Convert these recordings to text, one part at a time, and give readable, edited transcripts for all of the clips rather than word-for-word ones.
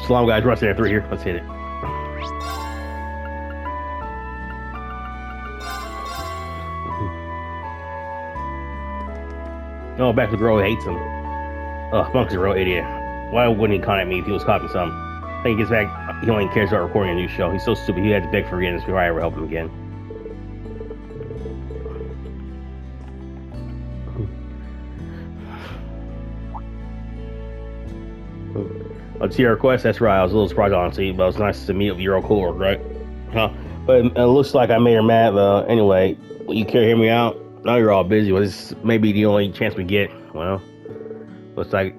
Shalom, guys. Rusty there, 3 here. Let's hit it. Oh, back to the girl who hates him. Ugh, Monk's a real idiot. Why wouldn't he contact me if he was copying something? I think he gets back, he only cares about recording a new show. He's so stupid, he had to beg for forgiveness before I ever help him again. Let's see your request. That's right, I was a little surprised, honestly, but it was nice to meet with your old coworker, right? Huh? But it looks like I made her mad. Anyway, you care to hear me out? Now you're all busy. Well, this may be the only chance we get. Well, looks like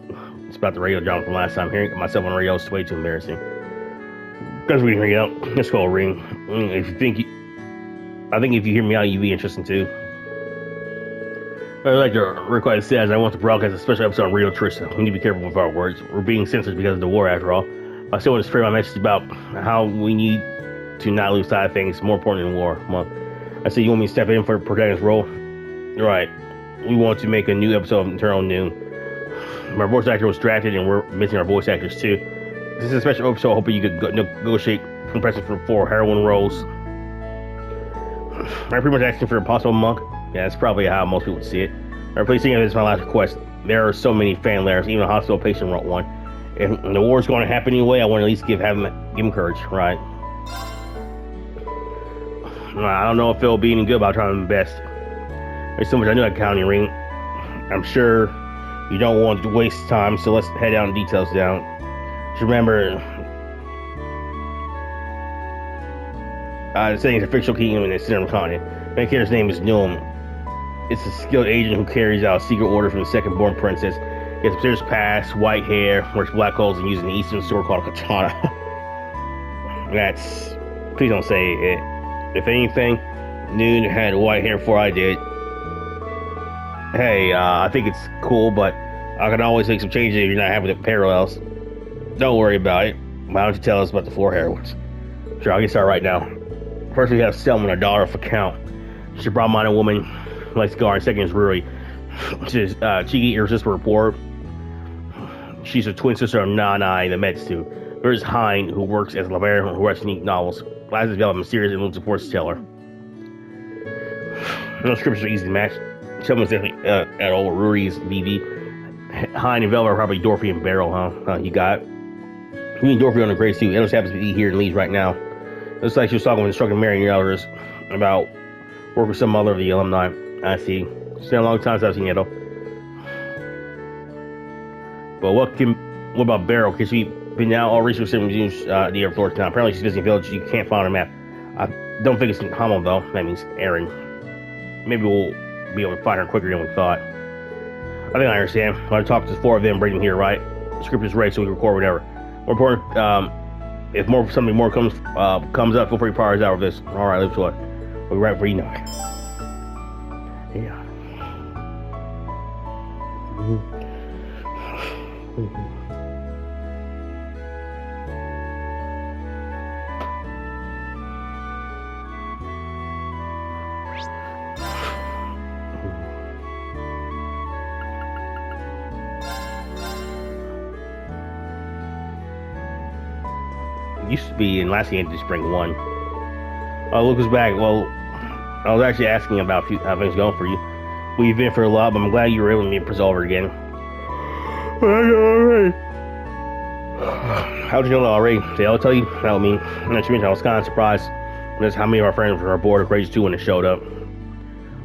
it's about the radio drama from last time. Hearing myself on the radio is way too embarrassing. Guys, we can hear you out. Let's call Rean. I think if you hear me out, you'd be interested too. Like the request says, I want to broadcast a special episode on Real Trista. We need to be careful with our words. We're being censored because of the war, after all. I still want to spread my message about how we need to not lose sight of things more important than war. Well, I see you want me to step in for protagonist role. Right. We want to make a new episode of Internal Noon. My voice actor was drafted, and we're missing our voice actors too. This is a special episode. Hoping you could negotiate compression for 4 heroine roles. I'm pretty much asking for a possible monk. Yeah, that's probably how most people would see it. Replacing it is my last request. There are so many fan letters. Even a hospital patient wrote one. If the war is going to happen anyway, I want to at least give him courage, right? I don't know if it'll be any good, but I'll try my best. There's so much I knew about County Ring. I'm sure you don't want to waste time, so let's head down the details down. Just remember, the setting is a fictional kingdom in the center of the continent. The main character's name is Noam. It's a skilled agent who carries out a secret order from the second-born princess. He has a mysterious past, white hair, wears black clothes, and uses an Eastern sword called a katana. Please don't say it. If anything, Noon had white hair before I did. Hey, I think it's cool, but I can always make some changes if you're not happy with the parallels. Don't worry about it. Why don't you tell us about the 4 heroines? Sure, I'll get started right now. First, we have Selma, our daughter for Count. She's a broad-minded woman who likes to go. Second is Ruri. She's cheeky, irresistible rapport. She's a twin sister of Nana, the med student. There's Hein, who works as a librarian who writes unique novels. Last is developed a mysterious and elusive fortune teller. No scriptures are easy to match. Someone's definitely at all. Ruri's VV. Hein and Velva are probably Dorothy and Beryl, huh? You got it. Me and Dorothy on a great suit. It just happens to be here in Leeds right now. Looks like she was talking with instructor Mary and your elders about work with some other of the alumni. I see. It's been a long time since I've seen Edo. But what about Beryl? Can she be now all research museums the air floor now? Apparently she's visiting village. You can't find her map. I don't think it's in Hamel though. That means Aaron. Maybe we'll be able to find her quicker than we thought. I think I understand. I want to talk to the 4 of them, bring them here, right? The script is ready, so we can record whatever. More important, if something more comes up, feel free to power us out with this. All right, let's go. We'll be right for you now. Yeah. Used to be in last year to spring 1. Lucas back. Well, I was actually asking about how things going for you. We've been for a lot, but I'm glad you were able to meet Presolver again. How'd you know that already? See, I'll tell you. That mean. Not to mention, I was kind of surprised. That's how many of our friends were aboard of Crazy 2 when it showed up.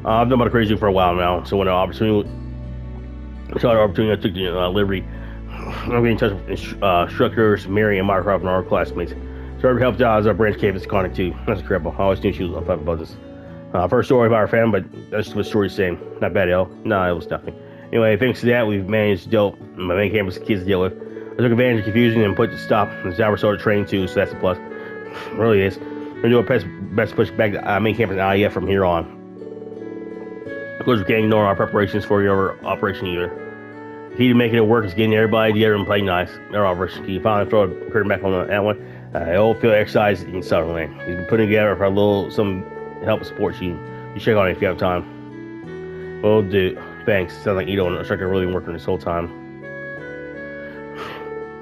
I've known about Crazy 2 for a while now, so when the opportunity, I took the liberty. I'm getting in touch with instructors, Mary and Mycroft and our classmates. So everybody helped out as our branch came to Conic too. That's incredible. I always knew she was on top about this. First story about our family, but that's what the story's saying. Not bad, L. No, it was nothing. Anyway, thanks to that, we've managed to deal my main campus kids to deal with. I took advantage of confusion and put to stop. It's our sort of training too, so that's a plus. It really is. We're gonna do our best to push back the main campus and IEF from here on. Of course, we can't ignore our preparations for your operation either. The key to making it work is getting everybody together and playing nice. Our operation key. Finally throw a curtain back on that one. Old field exercise in Sutherland. He's been putting together for some help support you. You check on it if you have time. Well, dude, thanks. Sounds like Ito and the instructor really been working this whole time.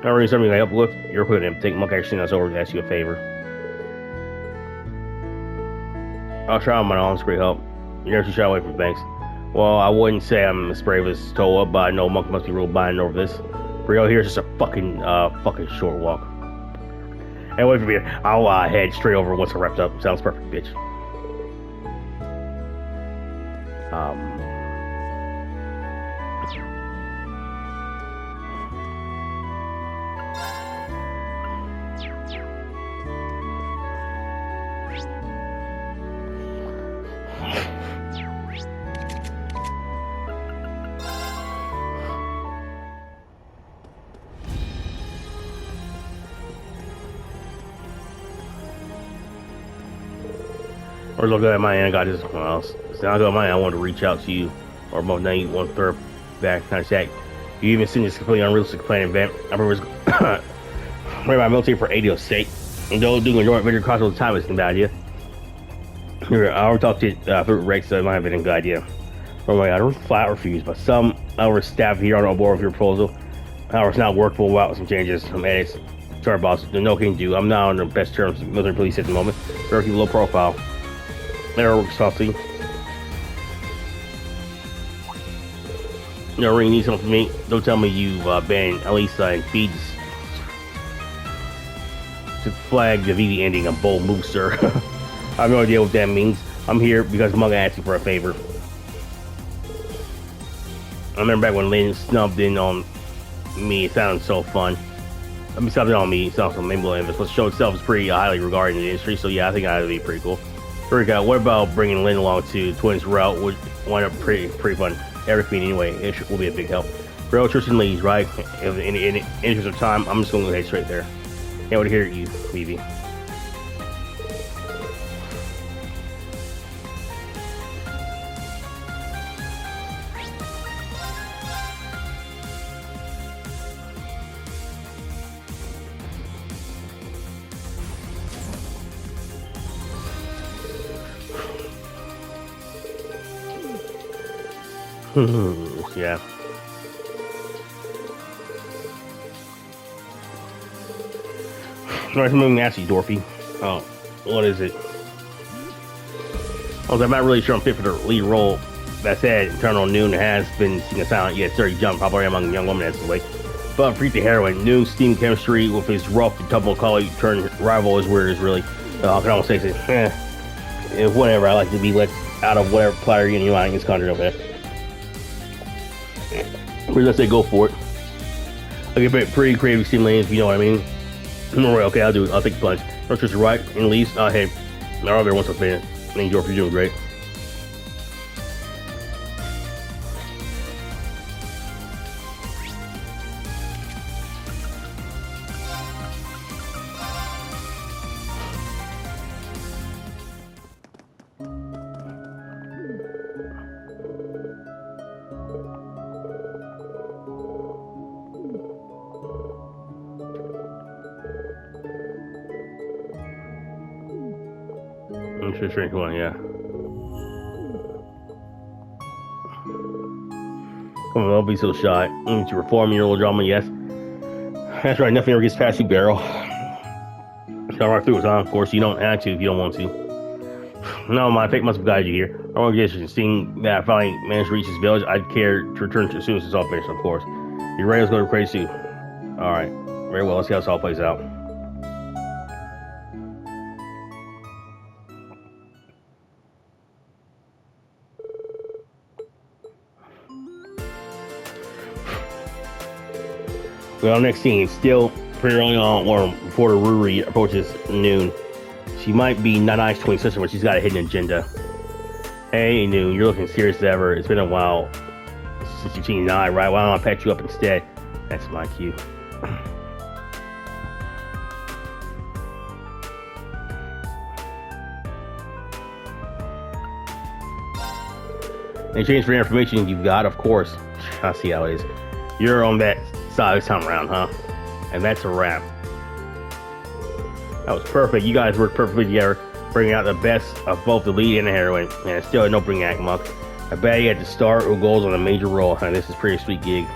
I already something I help with. You're putting him. Take Monk actually us over to ask you a favor. I'll try on my own. It's great help. You never too shy away from things. Well, I wouldn't say I'm as brave as Toa, but I know Monk must be real binding over this. For real, here's just a fucking short walk. Hey, wait for me. I'll head straight over once I wrapped up. Sounds perfect, bitch. Or look at my end, I got this one else. So I got my end, I wanted to reach out to you. Or more than you want third back kind of sack. You even seen this completely unrealistic plan event. I remember running my military for ADO's sake. And though doing a joint venture across all the time isn't a bad idea. I already talked to Rex, so it might have been a good idea. Oh my god, I don't flat refuse, but some our staff here aren't on board with your proposal. However, it's not workable without some changes, some edits. Sorry boss, there's no can do. I'm not on the best terms with military police at the moment. Better keep a low profile. Never works softly. You know, Rean needs something from me. Don't tell me you've been at least in feeds to flag the VV ending a bold move, sir. I have no idea what that means. I'm here because Mug asked you for a favor. I remember back when Lynn snubbed in on me. It sounded so fun. I mean, something on me. It sounds like maybe the show itself is pretty highly regarded in the industry. So yeah, I think that'd be pretty cool. What about bringing Lynn along to Twins route? Would wind up pretty fun. Everything anyway, it will be a big help. Real Tristan Lee's right. In the interest of time, I'm just going to head straight there. Can't wait to hear you, Vivi. Yeah. Alright, something nasty, Dorothy. Oh, what is it? I'm not really sure I'm fit for the lead role. That said, Eternal Noon has been seen a silent yet sturdy jump, probably among young women as the way. But freak the heroine, new steam chemistry with his rough and tumble colleague turned rival is weird as really. I can almost say if whatever, I like to be let out of whatever platter you know gets conjured up there. Let's say go for it. I get pretty creative stimulating, if you know what I mean. Okay, I'll do it. I'll take the plunge. First is right, and least, hey, I'll be once I've been. Thank you for doing great. Just drink one, yeah. Come on, don't be so shy. To reform your little drama, yes. That's right, nothing ever gets past you, Barrel. Got right through it, huh? Of course, you don't have to if you don't want to. No, my fate must have guided you here. Our organization, seeing that I finally managed to reach this village, I'd care to return to as soon as it's all finished, of course. You're ready to go to crazy too. Alright, very well, let's see how this all plays out. Well, next scene, still pretty early on, when reporter Ruri approaches Noon. She might be not nice to sister, but she's got a hidden agenda. Hey, Noon, you're looking serious as ever. It's been a while since you've seen an eye, right? Why don't I patch you up instead? That's my cue. In exchange for the information you've got, of course. I see how it is. You're on that side this time around, huh? And that's a wrap. That was perfect. You guys worked perfectly together, bringing out the best of both the lead and the heroine. And it's still an opening act, Muck. I bet you had to start who goes on a major role, and this is a pretty sweet gig.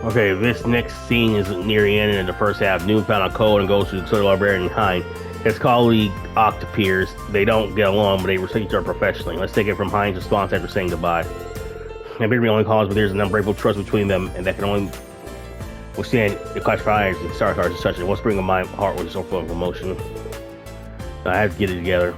Okay, this next scene is near the end of the first half. Noon found a code and goes to the Solar Librarian behind. His colleague Octopeers. They don't get along, but they respect each other professionally. Let's take it from Hein's response after saying goodbye. And appear to be only cause, but there's an unbreakable trust between them, and that can only withstand the clash of fires and star cards and such. And what's bringing my heart was so full of emotion. I have to get it together.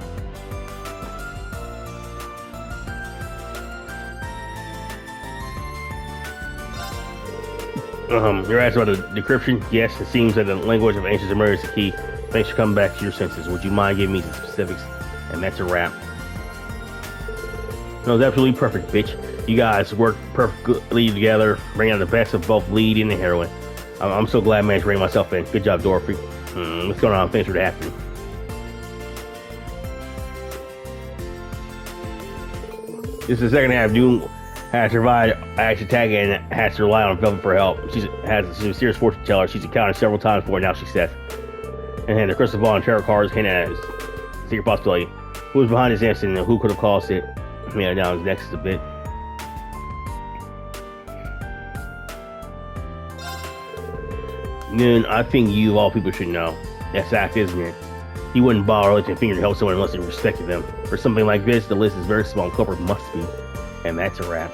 You're asked about the decryption? Yes, it seems that the language of ancient Sumeria is the key. Thanks for coming back to your senses. Would you mind giving me some specifics? And that's a wrap. No, it's absolutely perfect, bitch. You guys work perfectly together, bring out the best of both lead and the heroine. I'm so glad I managed to bring myself in. Good job, Dorothy. What's going on? Thanks for happening. This is the second half. Doom has survived action attack and has to rely on Velvet for help. She's a serious fortune teller. She's encountered several times before. Now she's Seth. And the crystal ball and tarot cards hint at his secret possibility. Who was behind this incident and who could have caused it? Yeah, down his next a bit. Noon, I think you of all people should know. That's fact, isn't it? You wouldn't bother lifting a finger to help someone unless you respected them. For something like this, the list is very small and Copper must be. And that's a wrap.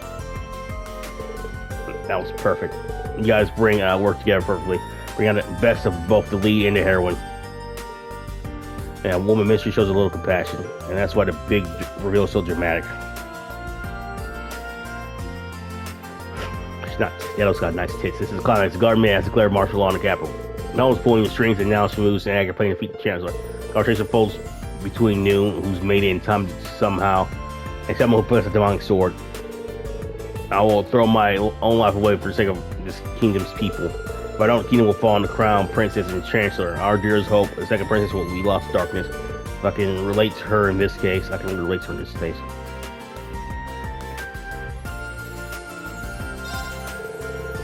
That was perfect. You guys work together perfectly. Bring out the best of both the lead and the heroine. And Woman Mystery shows a little compassion. And that's why the big reveal is so dramatic. Yellow's got nice tits. This is climax. The Guard Man has declared martial law in the capital. No one's pulling the strings, and now she moves and Agger playing to defeat the Chancellor. Conversation folds between Noon, who's made it in time somehow, and someone who possesses a demonic sword. I will throw my own life away for the sake of this kingdom's people. If I don't, the kingdom will fall on the crown, princess, and chancellor. Our dearest hope, the second princess, will be lost to darkness. If I can relate to her in this case, I can relate to her in this case.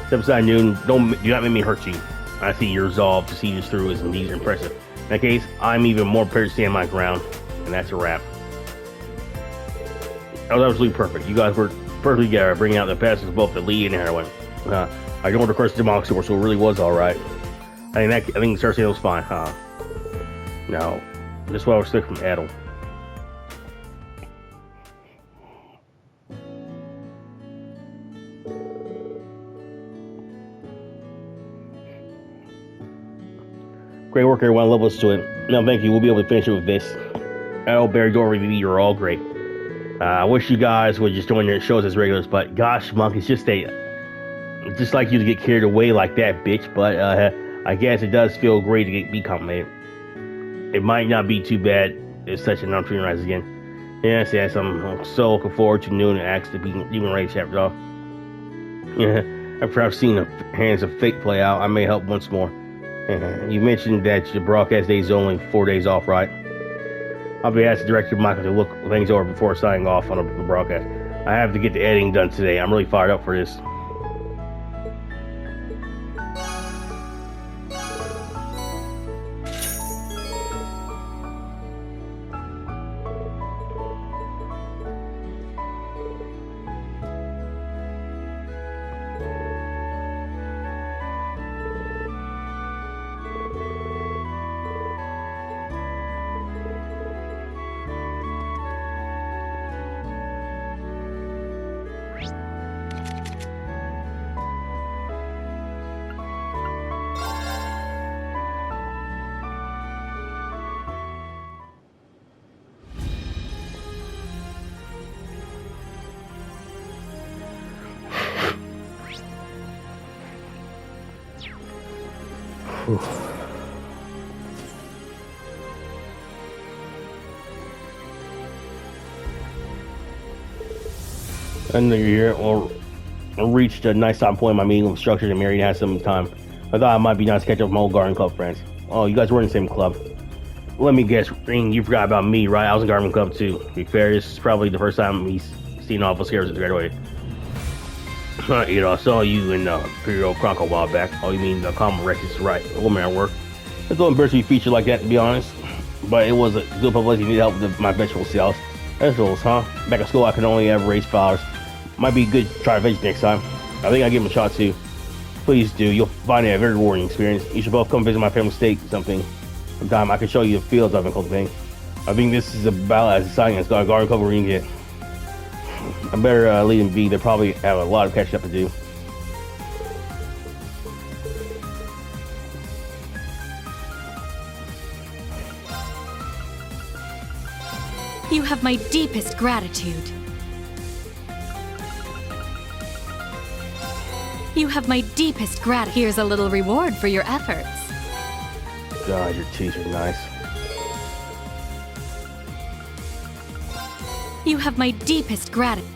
Step aside, Noon. Do not make me hurt you. I see your resolve to see this through is indeed impressive. In that case, I'm even more prepared to stand my ground. And that's a wrap. That was absolutely perfect. You guys worked perfectly together, bringing out the best of both the lead and the heroine. I don't recurse to demonic sword, so it really was alright. I think Cersei was fine, huh? No. This is what I was sick from Adel. Great work, everyone. Levels to it. No, thank you. We'll be able to finish it with this. Adel, Barry, Dorothy, you're all great. I wish you guys would just join your shows as regulars, but gosh, Monk, it's just like you to get carried away like that, bitch. But I guess it does feel great to be complimented. It might not be too bad if such an opportunity arises again. Yes, I'm so looking forward to Noon and Axe to be even race after all. Yeah, after I've seen the hands of fate play out, I may help once more. You mentioned that your broadcast day is only 4 days off, right? I'll be asked the director Michael to look things over before signing off on the broadcast. I have to get the editing done today. I'm really fired up for this. And you're here. Well, I reached a nice time point in my meeting with structures and Mary has some time. I thought it might be nice to catch up with my old garden club friends. Oh, you guys were in the same club. Let me guess, Rean, you forgot about me, right? I was in garden club too. To be fair, this is probably the first time he's seen all of us here since graduated. I saw you in Imperial Chronicle a while back. Oh, you mean the common wreck is right. A woman at work. It's a little embarrassing to be featured like that, to be honest. But it was a good publicity. Need help with my vegetable sales. Vegetables, huh? Back at school, I could only ever raise flowers. Might be good to try veggies next time. I think I'll give him a shot too. Please do. You'll find it a very rewarding experience. You should both come visit my family's estate sometime. I can show you the fields I've been cultivating. I think this is about as exciting as garden cover we can get. I better leave them be. They probably have a lot of catching up to do. You have my deepest gratitude. You have my deepest gratitude. Here's a little reward for your efforts. God, your teeth are nice. You have my deepest gratitude.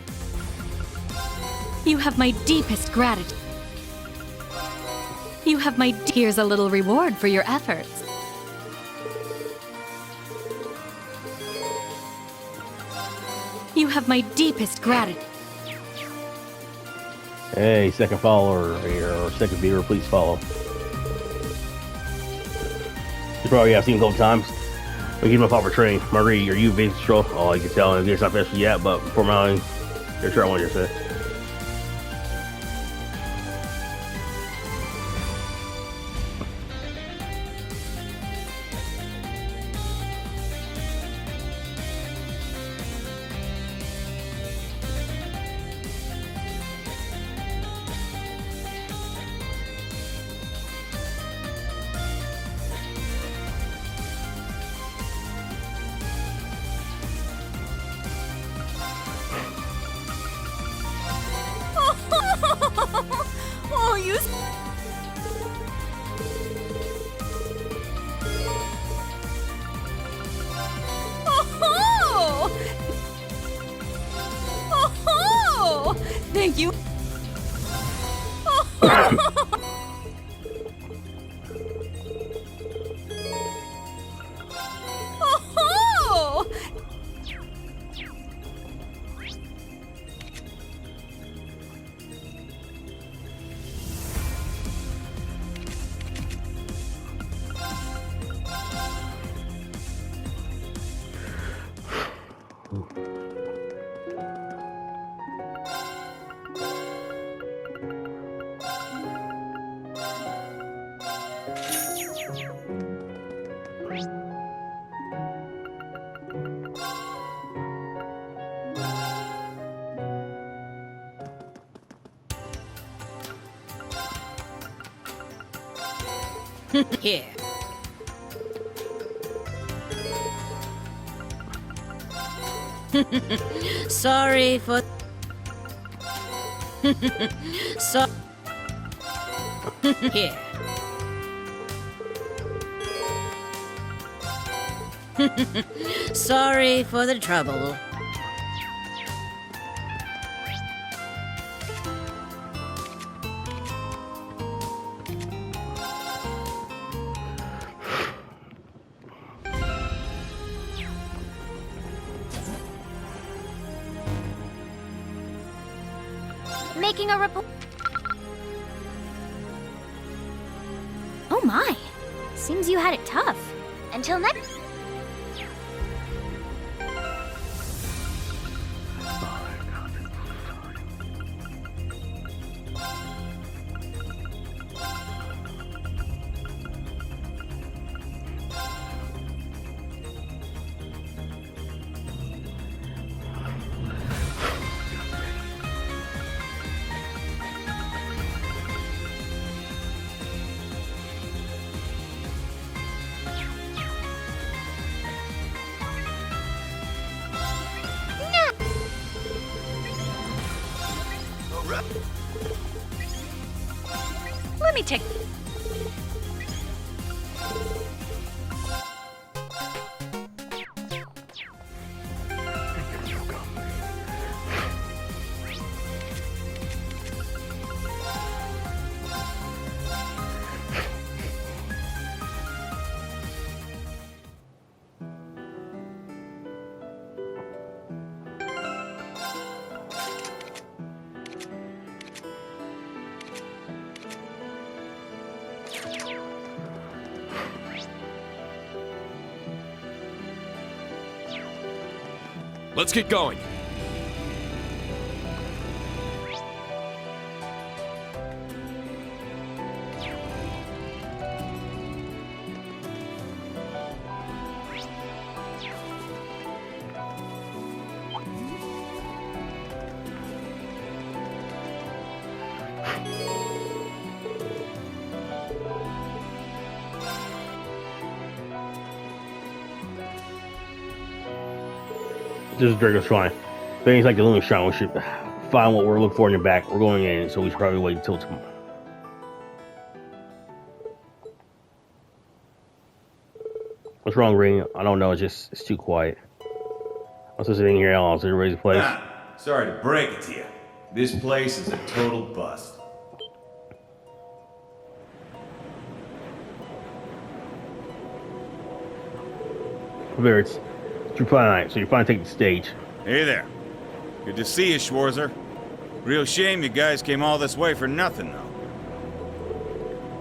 You have my deepest gratitude. You have my. Here's a little reward for your efforts. You have my deepest gratitude. Hey, second follower here, or second viewer, please follow. You probably have seen a couple times. We keep him up for training. Marie, are you Vistro? Oh, you can tell it's not official yet, but before mounting, you're sure I want you to say. Oh, you. Oh! Oh! Thank you. Oh! Here. Sorry for. So. Here. Sorry for the trouble. Making a report. Oh my. Seems you had it tough. Until next. Let me take. Let's get going. This is Draco's Shrine. Things like the Lunar Shrine, we should find what we're looking for in the back. We're going in, so we should probably wait until tomorrow. What's wrong, Rean? I don't know, it's too quiet. What's this in here else? Is it raise the place? Sorry to break it to you. This place is a total bust. There, it's 2.59, so you're finally taking the stage. Hey there. Good to see you, Schwarzer. Real shame you guys came all this way for nothing,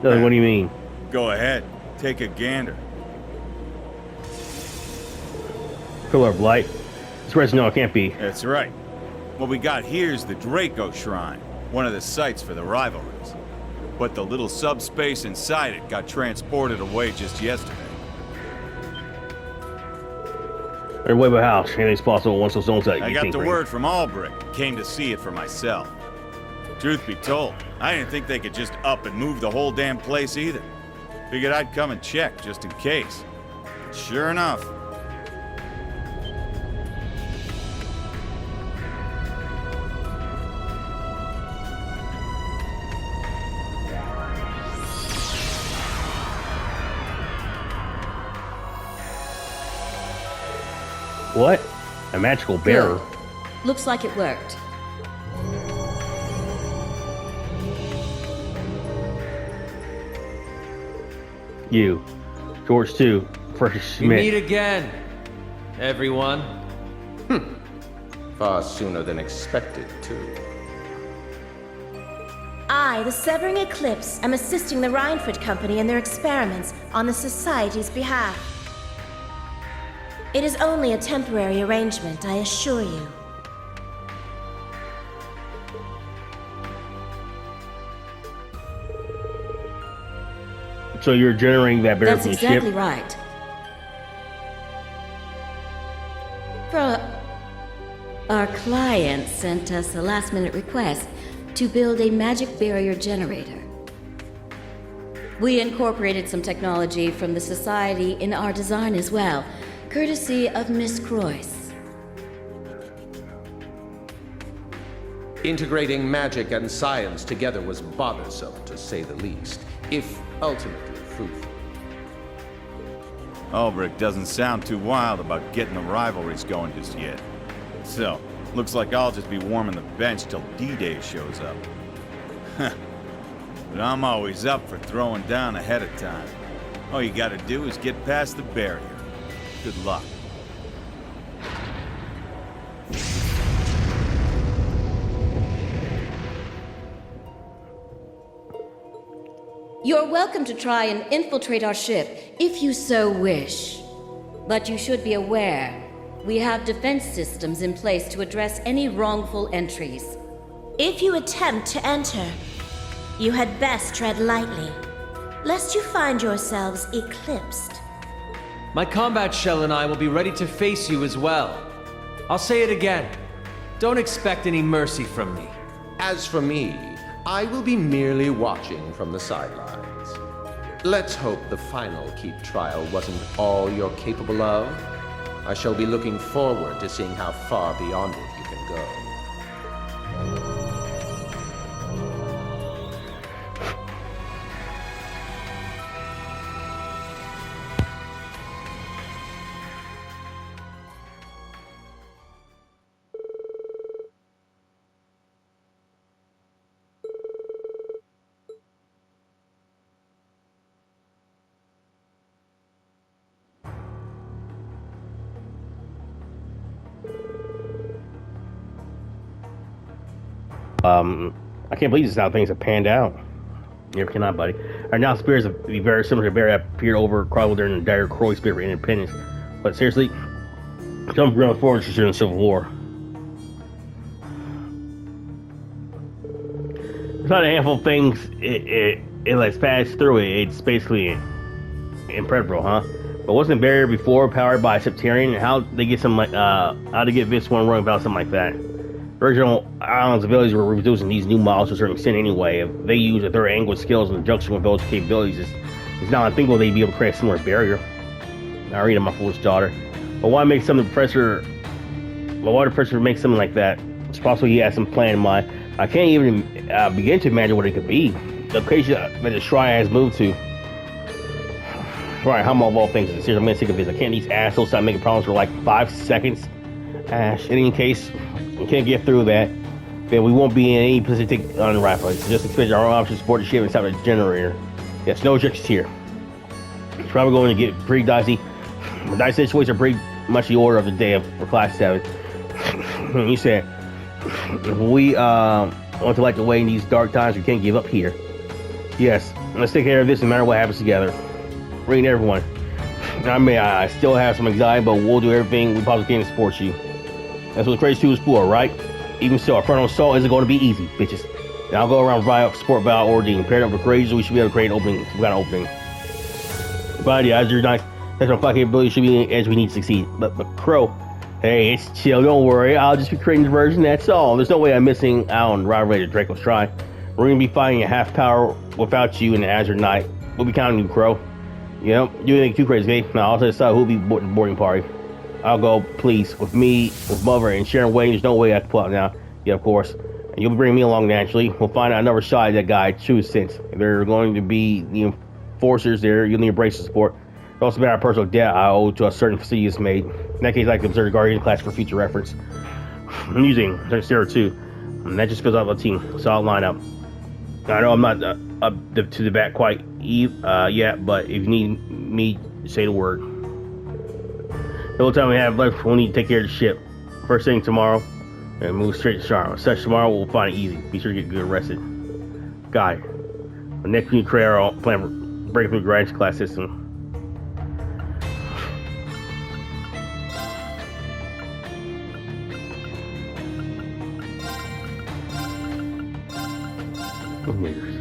though. What do you mean? Go ahead. Take a gander. Pillar of Light? This rest no, it can't be. That's right. What we got here is the Draco Shrine, one of the sites for the rivalries. But the little subspace inside it got transported away just yesterday. They're way by house. Anything's possible once those zones that I got the word from Albrecht. Came to see it for myself. Truth be told, I didn't think they could just up and move the whole damn place either. Figured I'd come and check just in case. Sure enough. What? A magical bearer? Good. Looks like it worked. You. George 2. Fresh Schmidt. We meet again, everyone. Far sooner than expected, too. I, the Severing Eclipse, am assisting the Reinford Company in their experiments on the Society's behalf. It is only a temporary arrangement, I assure you. So you're generating that bear That's from the exactly ship? right. Our client sent us a last-minute request to build a magic barrier generator. We incorporated some technology from the Society in our design as well, courtesy of Miss Croyce. Integrating magic and science together was bothersome, to say the least, if ultimately fruitful. Albrecht doesn't sound too wild about getting the rivalries going just yet. So, looks like I'll just be warming the bench till D-Day shows up. But I'm always up for throwing down ahead of time. All you gotta do is get past the barrier. Good luck. You're welcome to try and infiltrate our ship, if you so wish. But you should be aware, we have defense systems in place to address any wrongful entries. If you attempt to enter, you had best tread lightly, lest you find yourselves eclipsed. My combat shell and I will be ready to face you as well. I'll say it again. Don't expect any mercy from me. As for me, I will be merely watching from the sidelines. Let's hope the final Keep trial wasn't all you're capable of. I shall be looking forward to seeing how far beyond it you can go. I can't believe this is how things have panned out. You ever cannot, buddy. Right now, spirits of be very similar to Barry that appeared over Chrysler during the dire Croy spirit for independence. But seriously, some real forward during the Civil War. It's not a handful of things it lets pass through it. It's basically impregnable, huh? But wasn't Barrier before powered by Septarian? How they get some how to get this one running about something like that? Original Island's abilities were reduced in these new models to a certain extent anyway. If they use a third angle skills in conjunction with those capabilities, it's not unthinkable they'd be able to create a similar barrier. Now read my foolish daughter. But why make something professor? But why the professor make something like that? It's possible he has some plan in mind. I can't even begin to imagine what it could be. The location that the shrine has moved to. Right, how of all things? Seriously, I'm gonna take a visit. Can't these assholes stop making problems for like 5 seconds? Ash, in any case, we can't get through that, then we won't be in any position to take on rifle. So just expect our own options to support the ship and stop the generator. Yes, no objections here. It's probably going to get pretty dicey. The dice situations are pretty much the order of the day for Class 7. You said, we want to light the way in these dark times, we can't give up here. Yes, let's take care of this no matter what happens together. Rean, everyone. I mean, I still have some anxiety, but we'll do everything we possibly can to support you. That's what Crazy 2 is for, right? Even so, our frontal assault isn't going to be easy, bitches. And I'll go around provide support without ordering. Paired up with Crazy, we should be able to create an opening. We got an opening. But yeah, as your nice, that's our fucking ability should be as we need to succeed. But Crow, hey, it's chill. Don't worry. I'll just be creating the version. That's all. There's no way I'm missing out on rivalry to Draco's Shrine. We're gonna be fighting at half power without you in the Azure Night. We'll be counting you, Crow. You know, you think too crazy, okay? Now I'll decide who'll be the boarding party. I'll go, please, with me, with Mother, and Sharon Wayne. There's no way I can pull out now. Yeah, of course. And you'll be bringing me along naturally. We'll find out another shot at that guy, true sense. If there are going to be the enforcers there, you'll need a brace of support. It's also about a personal debt I owe to a certain fastidious maid. In that case, I can observe the Guardian class for future reference. I'm using 02, and that just fills out the team, so I'll line up. I know I'm not up to the bat quite yet, but if you need me, say the word. The whole time we have left, we'll need to take care of the ship. First thing tomorrow, and move straight to Charlotte. Such tomorrow, we'll find it easy. Be sure to get good rested. Guy, the next new career plan for breaking through the graduate class system. Meters.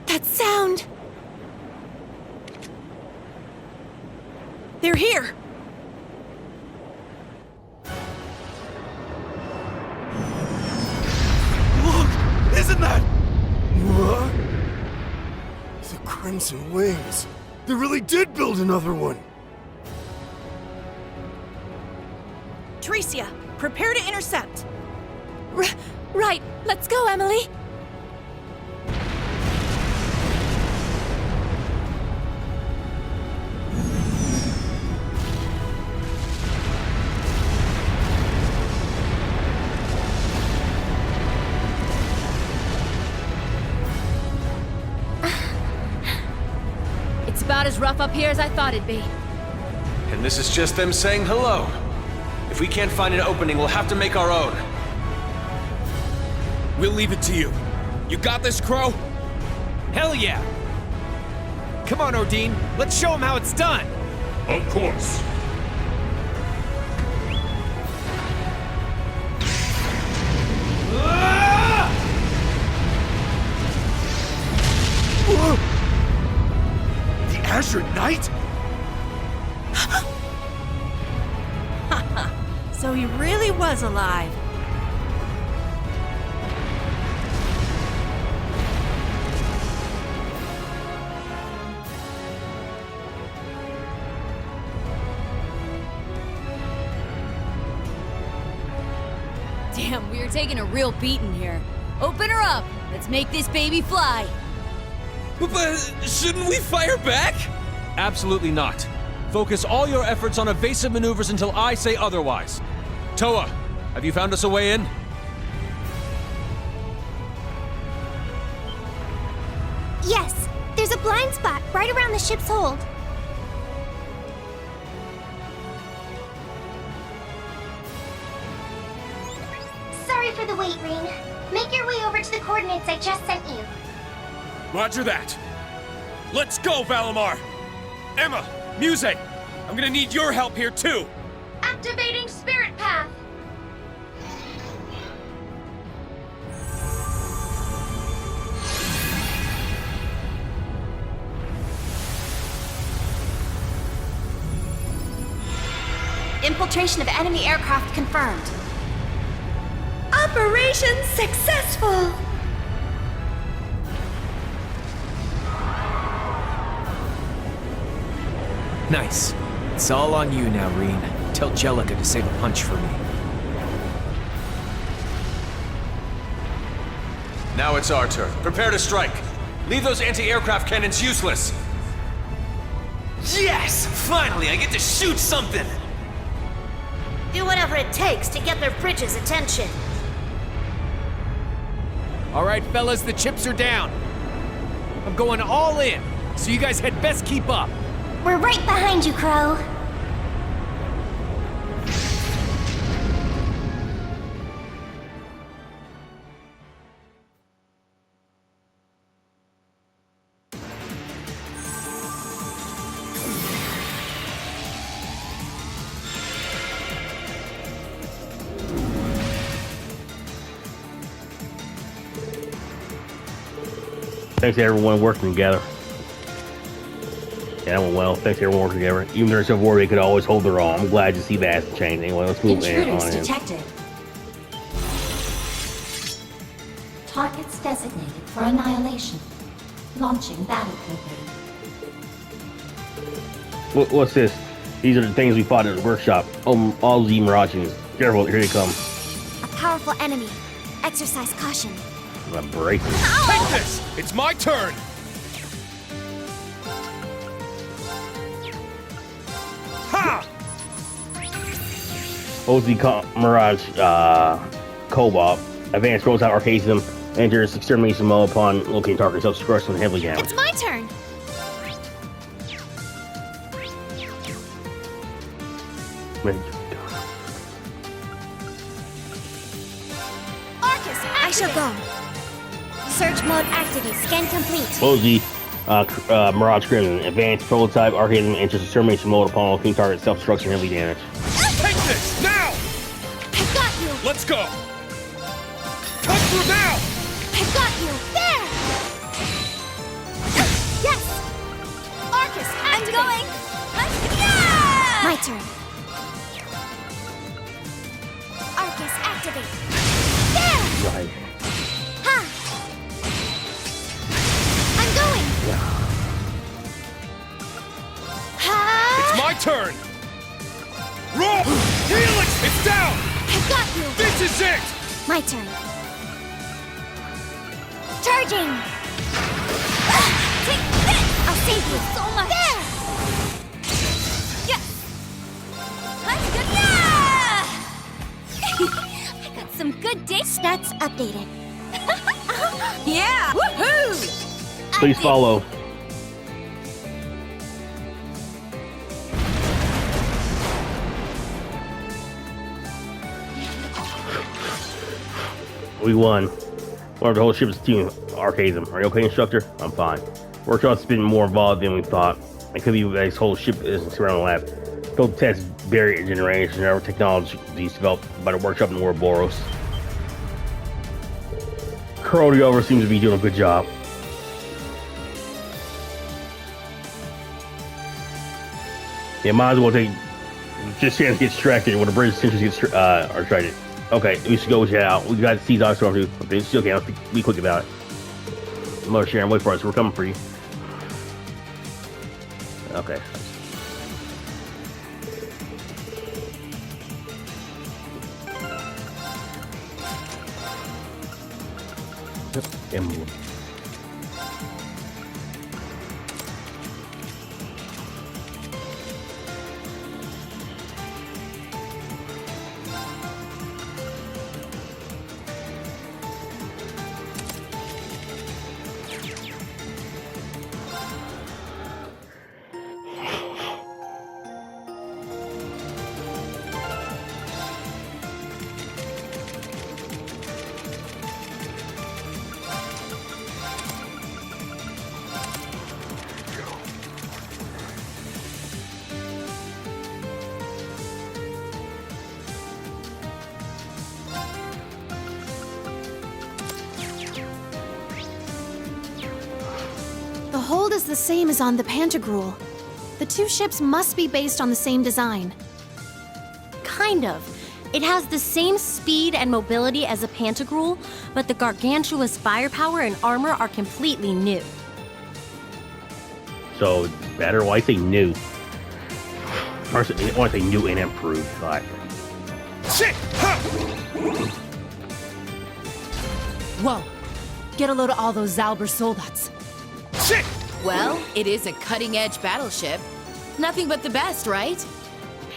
That sound! They're here! Look! Isn't that... What? The Crimson Wings. They really did build another one. Theresia, prepare to intercept. Right, let's go, Emily. It's about as rough up here as I thought it'd be. And this is just them saying hello. If we can't find an opening, we'll have to make our own. We'll leave it to you. You got this, Crow? Hell yeah! Come on, Ordine. Let's show him how it's done. Of course. The Azure Knight? So he really was alive. Damn, we are taking a real beating here. Open her up. Let's make this baby fly. But shouldn't we fire back? Absolutely not. Focus all your efforts on evasive maneuvers until I say otherwise. Toa, have you found us a way in? Yes, there's a blind spot right around the ship's hold. Sorry for the wait, Rean. Make your way over to the coordinates I just sent you. Roger that. Let's go, Valimar! Emma, Muse, I'm gonna need your help here too! Activating Spirit Path! Infiltration of enemy aircraft confirmed. Operation successful! Nice. It's all on you now, Rean. Tell Jellica to save a punch for me. Now it's our turn. Prepare to strike. Leave those anti-aircraft cannons useless. Yes! Finally, I get to shoot something! Do whatever it takes to get their bridge's attention. All right, fellas, the chips are down. I'm going all in, so you guys had best keep up. We're right behind you, Crow. Thanks to everyone working together. Yeah, that went well. Thanks to everyone working together. Even though they're war, they could always hold their own. I'm glad to see that hasn't changed. Anyway, let's move Intruders on in. detected. Targets designated for annihilation. Launching battle program. What's this? These are the things we fought at the workshop. All Z Mirages. Careful, here they come. A powerful enemy. Exercise caution. I'm gonna break them. Take this! It's my turn! Ha! OZ Mirage Cobalt. Advanced rolls out Arcadism. Enters extermination mode upon locating target. Self-destruction heavily damaged. It's my turn. Arcus, I shall go. Search mode activated. Scan complete. OZ Mirage Crimson. Advanced prototype Arcadism enters extermination mode upon locating target. Self-destruction heavily damaged. Take this, now! I've got you. Let's go! Cut through now! I've got you. There. Yes. Arcus, I'm going. Yeah! My turn. Arcus, activate. There. Right. Ha. I'm going. Ha. It's my turn! Roll! Helix! It's down! I've got you. This is it! My turn. Charging! Take this! I'll save you so much! There! Yes! I'm good! Yeah! I got some good data stats updated. Yeah! Woohoo! Please follow. We won. One of the whole ship's team, Arcadism. Are you okay, instructor? I'm fine. Workshop's been more involved than we thought. It could be this whole ship isn't surrounding the lab. Field test barrier generation and our technologies developed by the workshop in Ouroboros. Kreuger-Copper seems to be doing a good job. Yeah, might as well take just chance to get distracted when the bridge sentries get distracted. Okay, we should go check out. We got to see Dr. Storm too. But it's still can't be quick about it. Mother Sharon, wait for us. We're coming for you. Okay. Emblem. hold is the same as on the Pantagruel. The two ships must be based on the same design. Kind of. It has the same speed and mobility as a Pantagruel, but the gargantuous firepower and armor are completely new. So, better? Why say new? First, I want to say new and improved, but... Shit! Whoa! Get a load of all those Zalber soldats. Shit! Well, it is a cutting-edge battleship. Nothing but the best, right?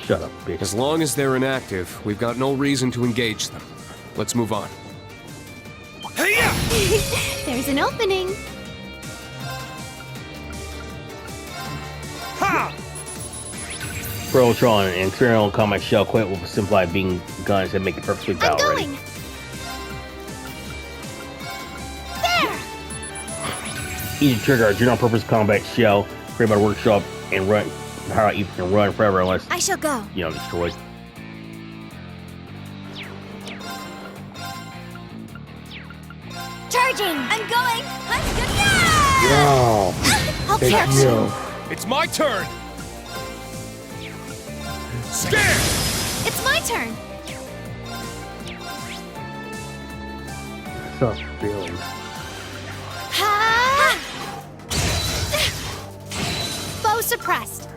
Shut up, bitch. As long as they're inactive, we've got no reason to engage them. Let's move on. Hey-ya! There's an opening. Ha! Protron and Experimental Combat Shell equipped with simplified beam guns that make it perfectly I'm battle ready. going. There. Easy to trigger a general purpose combat shell created by the workshop and run. How you can run forever unless I shall go. you know destroyed. Charging! I'm going! Let's go! No. I'll catch you. It's my turn! Scared! It's my turn. Such feelings. Ha! Foe suppressed.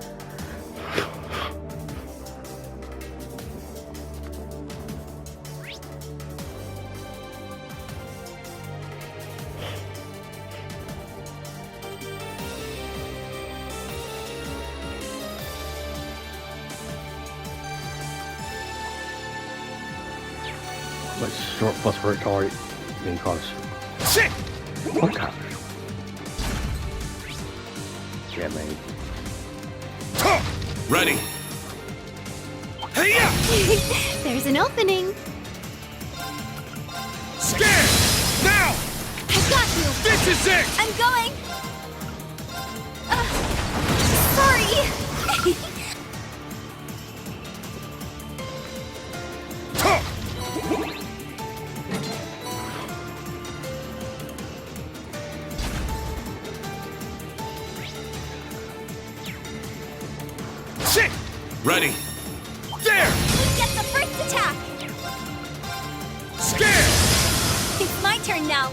But short plus for a target being cause. Shit! What kind? Yeah, man. Ready. Hey-ya! There's an opening. Scared! Now! I've got you. This is it! I'm going! Sorry! Shit! Ready. There! We get the first attack! Scared! It's my turn now.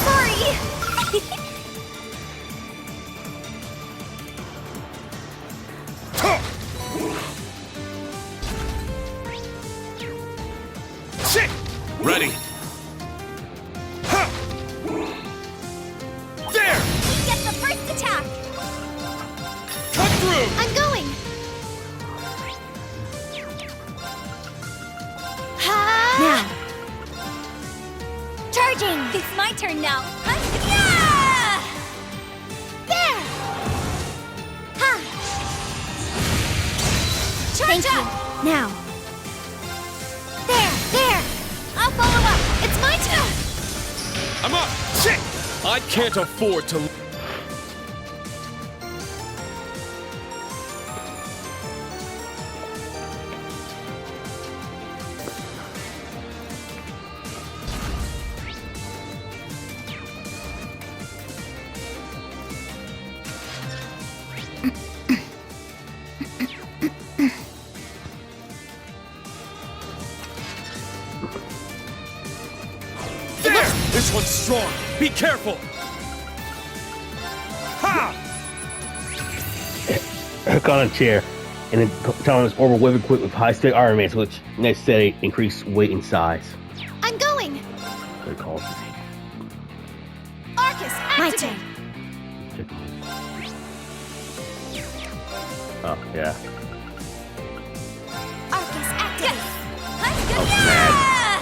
Sorry! Shit! Ready. There! We get the first attack! Cut through! I'm going. Ha! Now. Charging! It's my turn now. Yeah! There. Ha! Charge up! Now. There! I'll follow up! It's my turn. I'm up! Shit! I can't afford to... There! This one's strong! Be careful! Ha! Hook on a chair, and then telling this orbital weapon equipped with high-spec armaments, which necessarily increase weight and size. I'm going. Good call. Arcus, My activate. turn. Oh, yeah. Arcus, activate! Oh, Yeah!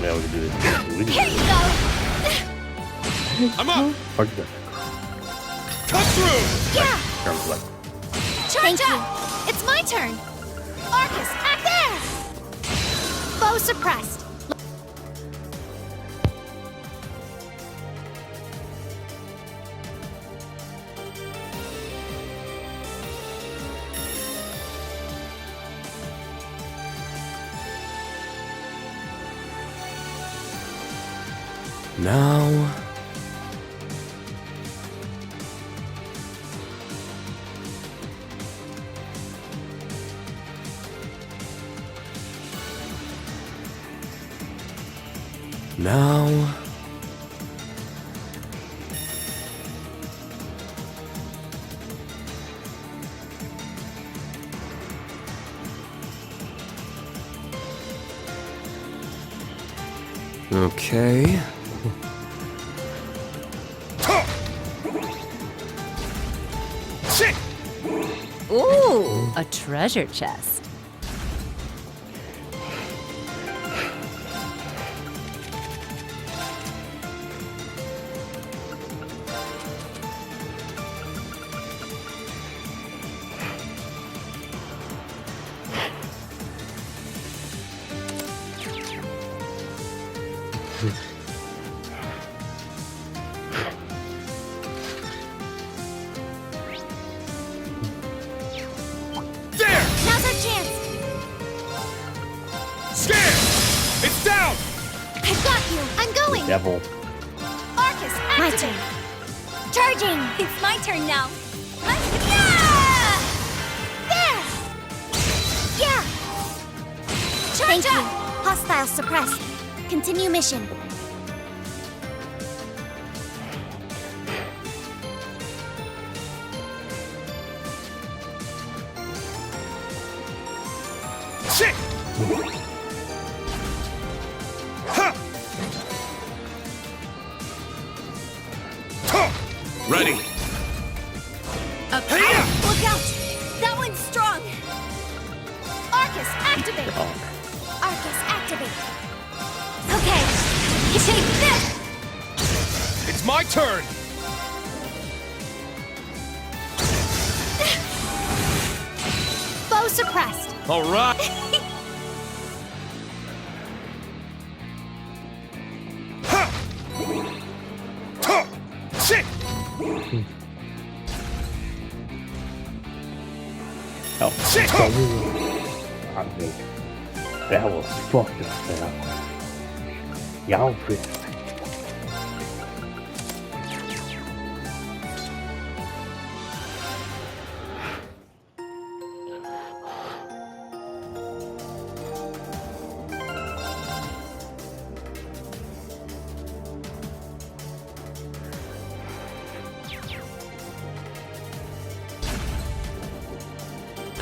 Yeah, we can do this. We Here can you go! I'm up! Arcus, Cut through! Yeah. like, Charge up. It's my turn. Arcus, act there. Foe suppressed. Now, Now... Okay. Ooh, a treasure chest. Now's our chance. Scan! It's down! I've got you. I'm going. Devil. Arcus, My activate. turn. Charging. It's my turn now. Yeah! There! Yeah! Charge up! Hostile suppressed. Continue mission. Shit! Ha! Ready. Hey! Look out! That one's strong. Arcus, activate. Arcus, activate. Okay, you take this. It's my turn! Foe suppressed. All right! Shit! Oh, shit! I think that was fucked up, man. Y'all fit.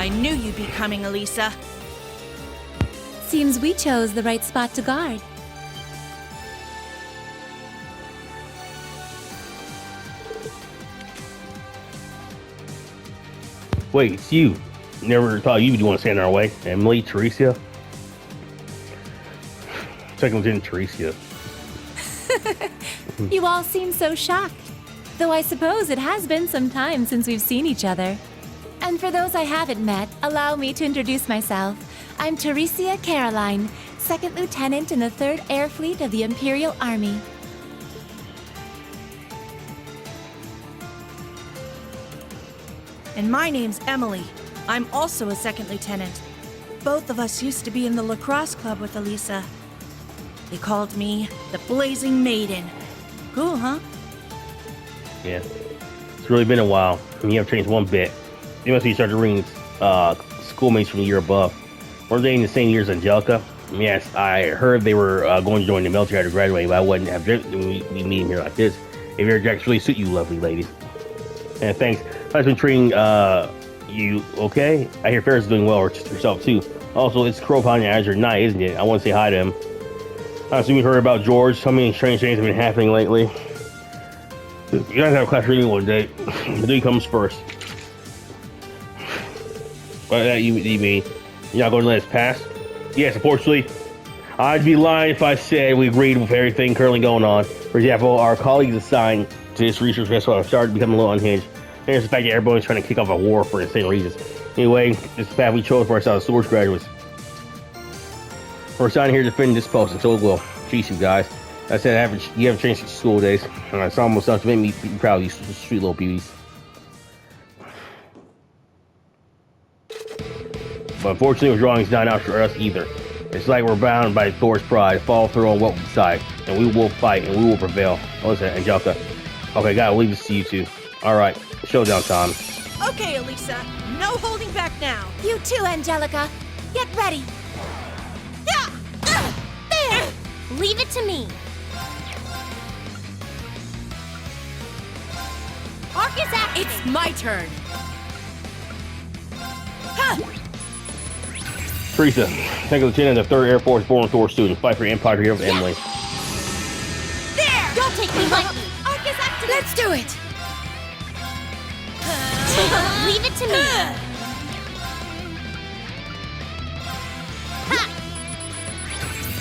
I knew you'd be coming, Elisa. Seems we chose the right spot to guard. Wait, it's you. Never thought you would want to stand in our way. Emily, Theresia. Second Lieutenant Theresia. You all seem so shocked. Though I suppose it has been some time since we've seen each other. And for those I haven't met, allow me to introduce myself. I'm Theresia Caroline, Second Lieutenant in the 3rd Air Fleet of the Imperial Army. And my name's Emily. I'm also a second lieutenant. Both of us used to be in the lacrosse club with Elisa. They called me the Blazing Maiden. Cool, huh? Yeah. It's really been a while. And you haven't changed one bit. You must be starting to ring schoolmates from the year above. Weren't they in the same year as Angelica? Yes, I heard they were going to join the military after graduating, but I wouldn't have dreamt we'd be meeting here like this. Aviator jacks really suit you, lovely ladies. And thanks. I've been treating you okay? I hear Ferris is doing well, or just yourself too. Also, it's Crow Pine Azure night, isn't it? I want to say hi to him. I assume you heard about George. So many strange things have been happening lately. You guys have a class reading one day. The dude comes first. What that you mean? You're not going to let us pass? Yes, unfortunately. I'd be lying if I said we agreed with everything currently going on. For example, our colleagues assigned to this research vessel have started becoming a little unhinged. There's the fact that everyone's trying to kick off a war for insane reasons. Anyway, this is the path we chose for ourselves as Swords graduates. We're assigned here to defend this post, and so it will. Jeez, you guys. I said you haven't changed since school days. And it's almost enough to make me be proud of you sweet little beauties. But unfortunately, withdrawing is not out for us either. It's like we're bound by Thor's pride, follow through on what we decide, and we will fight and we will prevail. Oh, listen, Angelica. Okay, gotta leave this to you two. Alright, showdown time. Okay, Elisa. No holding back now. You too, Angelica. Get ready. Leave it to me. Arcus activated! It's my turn! Teresa, second lieutenant of the 3rd Air Force Born Thor student. Fight for Empire to Heroes Emily. There! Don't take me lightly! Arcus activated! Let's do it! Leave it to me.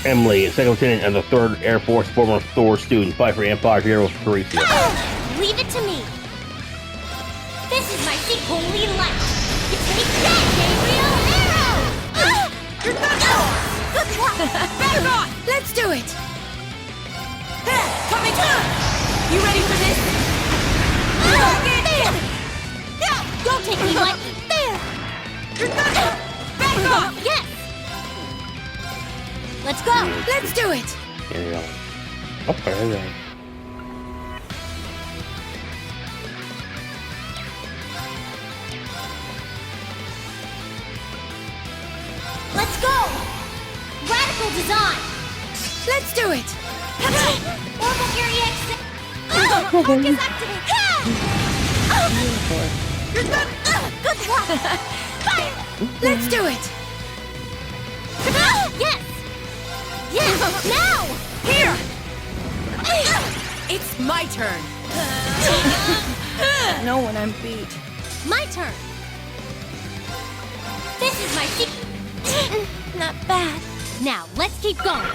Emily, second lieutenant of the 3rd Air Force former Thor student. Fight for Empire to Heroes Theresia. Leave it to me. This is my sequel, Lee Light. You take that, Gabriel Arrow! Good luck! Back off! Let's do it! Coming! You ready for this? There! Don't take me lightly. There! Back off! Yes! Let's go! Let's do it! Yeah. Okay. Let's go! Radical design! Let's do it! Orbital Fury X. Focus activate! Good luck! Fire! Let's do it! Yes! Yes! Now! Here! It's my turn! No one I'm beat. My turn! This is my Not bad. Now, let's keep going.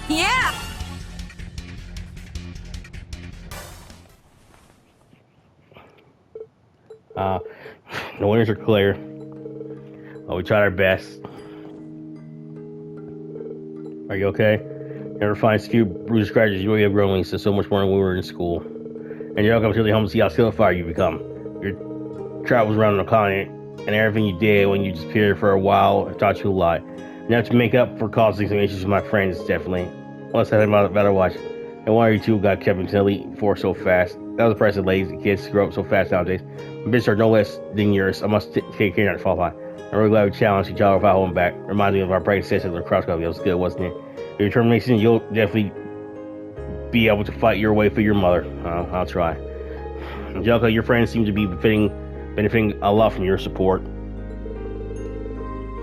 Yeah! The winners are clear. We tried our best. Are you okay? Never finds a few bruises, scratches. You really have grown, Lisa, so much more than when we were in school. And you're welcome to really home to see how skilled fire you become. Your travels around the continent and everything you did when you disappeared for a while have taught you a lot. You have to make up for causing some issues with my friends, definitely. Let's have about better watch. And why you two got kept into the Elite Four so fast? That was impressive, ladies. The kids grow up so fast nowadays. My business are no less than yours. I must take care of that fall high. I'm really glad we challenged each other without holding back. Reminds me of our predecessor at the cross country. It was good, wasn't it? With your determination, you'll definitely be able to fight your way for your mother. I'll try. Angelica, your friends seem to be benefiting a lot from your support.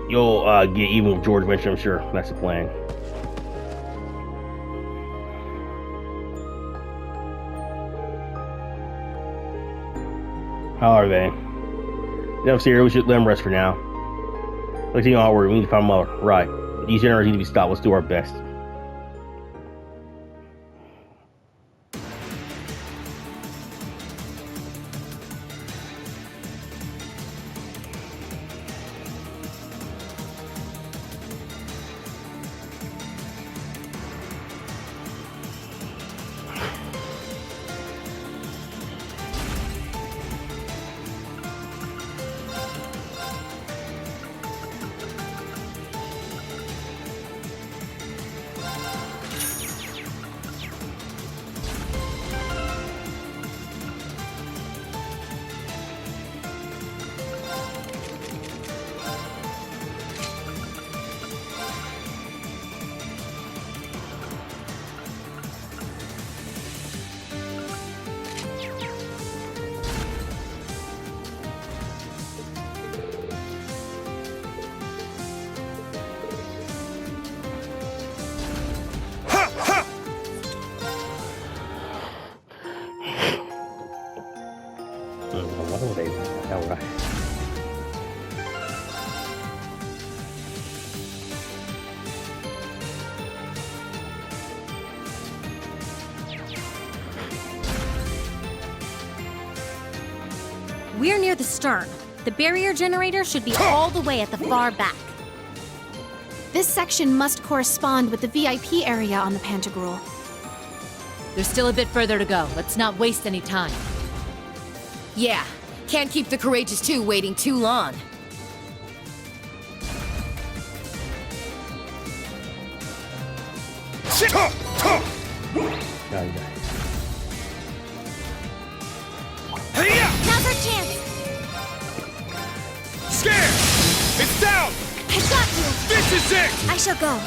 You'll get even with George eventually, I'm sure. That's the plan. How are they? No, seriously, we should let them rest for now. Let's see how we need to find them all. Right. These generators need to be stopped. Let's do our best. We're near the stern. The barrier generator should be all the way at the far back. This section must correspond with the VIP area on the Pantagruel. There's still a bit further to go. Let's not waste any time. Yeah, can't keep the Courageous 2 waiting too long. Now's our chance! Scared! It's down! I got you! This is it! I shall go.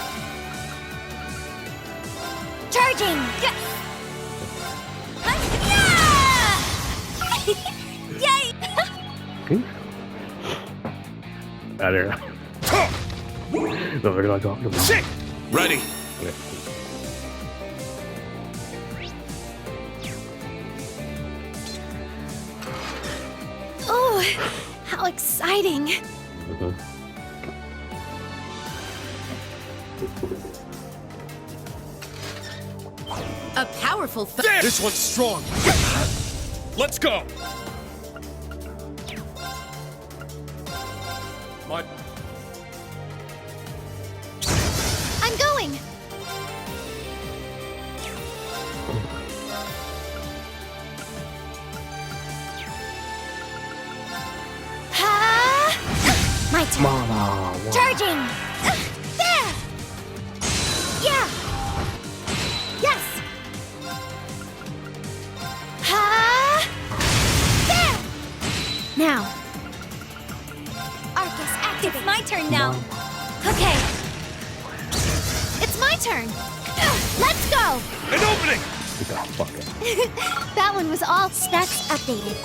Charging! Yeah! Out there. No, they're gonna talk to me. Shit! Ready. Okay. Oh, how exciting! A powerful This one's strong. Let's go. I'm going! Ha! My turn. Mama, Charging! There! Yeah! Yes! Ha! There! Now. Arcus, activate! It's my turn now. Okay. It's my turn. Let's go! An opening! That one was all Specs updated.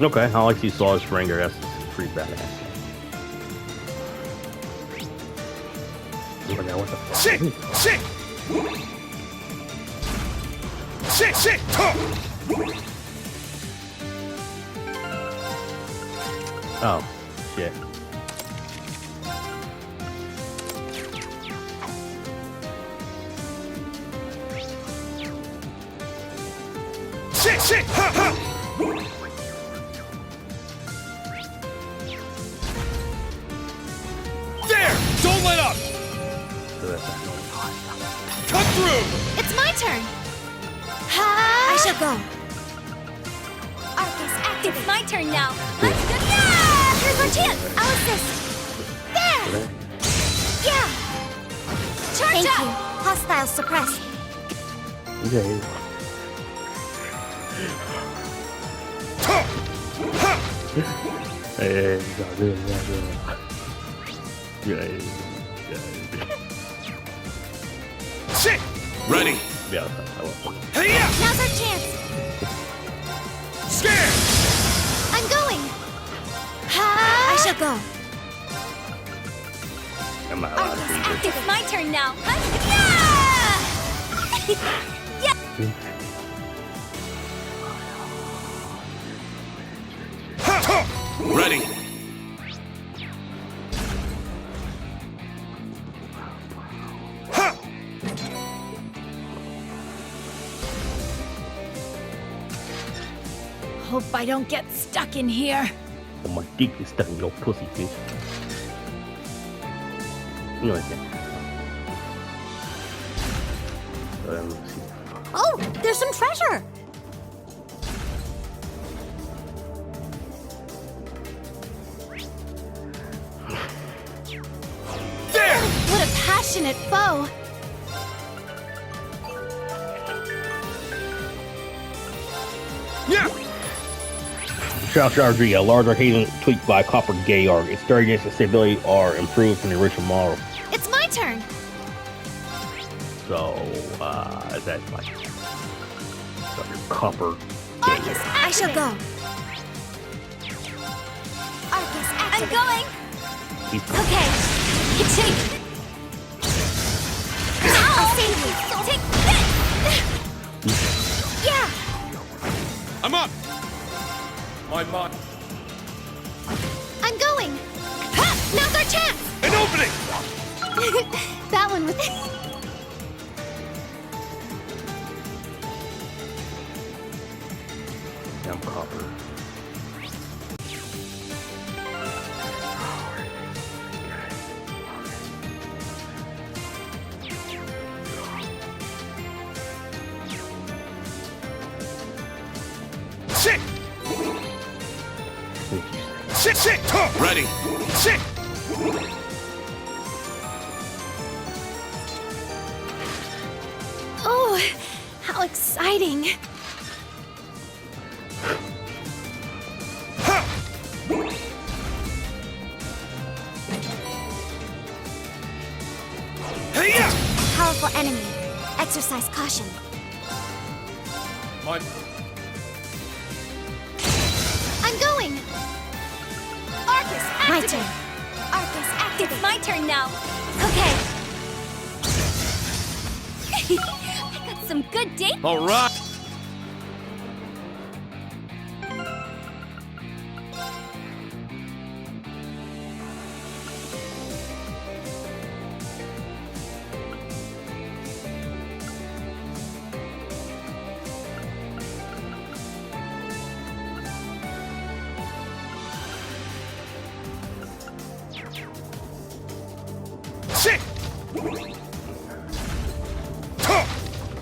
Okay, I like you saw his ringer. That's pretty badass. Oh my God, what the fuck? Shit! Shit! Shit! Shit! Oh, shit. Shit! Shit! Ha! Ha! There! Don't let up! Cut through! It's my turn. I shall go. Arcus, activate! It's my turn now. Let's go! Yeah! Here's our chance! I'll assist! There! Yeah! Charge Thank up! you. Hostiles suppressed. Okay. Hey, Shit! Ready! Yeah, Hey, yeah! Now's our chance! Scared! I'm going! Ha! I shall go. I'm not allowed to be here. It's my turn now. Yeah! Yeah! Ready! Hope I don't get stuck in here. Oh, my dick is stuck in your pussy, bitch. You know what I'm saying? Oh, there's some treasure. What a passionate foe! Yeah! Shout out to a large arcade tweaked by Copper Gay Art. Its sturginess and stability are improved from the original model. It's my turn! So, that's like Copper Gay Arcus, Art. I shall go. Arcus, I'm activate! going. Okay, take... I'll save you. Take this! Yeah! I'm up! My mind. I'm going! Ha! Now's our chance! An opening! That one was... I'm Copper. Shit! Shit! Shit! Ready! Shit! Oh, how exciting! powerful enemy. Exercise caution. What? I'm going! Arcus, activate! My turn. Arcus, activate! It's my turn now. Okay. I got some good data. All right.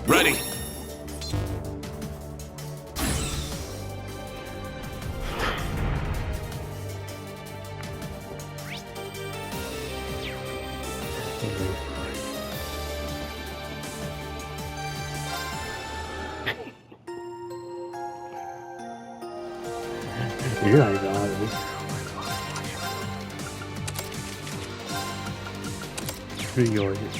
Ready. You're not even on it. Pretty gorgeous.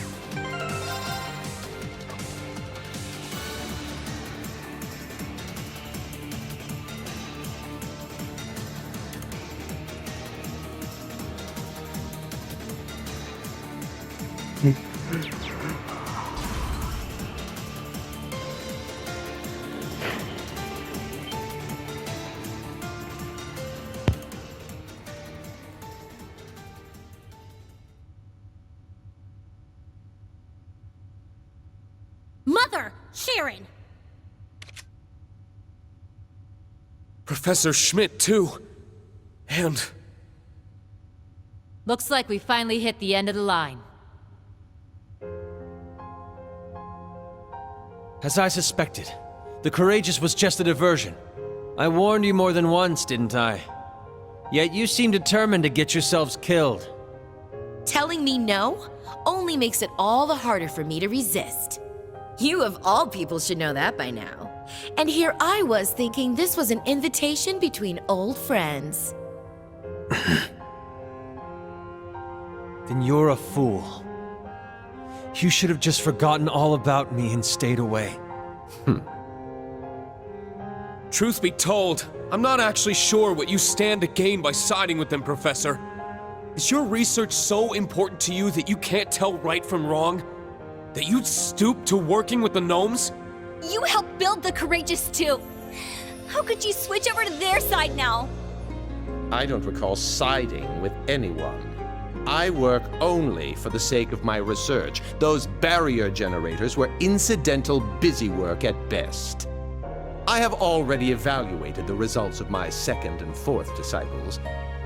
Mother! Sharon! Professor Schmidt, too. And... Looks like we finally hit the end of the line. As I suspected, the Courageous was just a diversion. I warned you more than once, didn't I? Yet you seem determined to get yourselves killed. Telling me no only makes it all the harder for me to resist. You of all people should know that by now. And here I was thinking this was an invitation between old friends. Then you're a fool. You should have just forgotten all about me and stayed away. Truth be told, I'm not actually sure what you stand to gain by siding with them, Professor. Is your research so important to you that you can't tell right from wrong? That you'd stoop to working with the gnomes? You helped build the Courageous too. How could you switch over to their side now? I don't recall siding with anyone. I work only for the sake of my research. Those barrier generators were incidental busy work at best. I have already evaluated the results of my second and fourth disciples.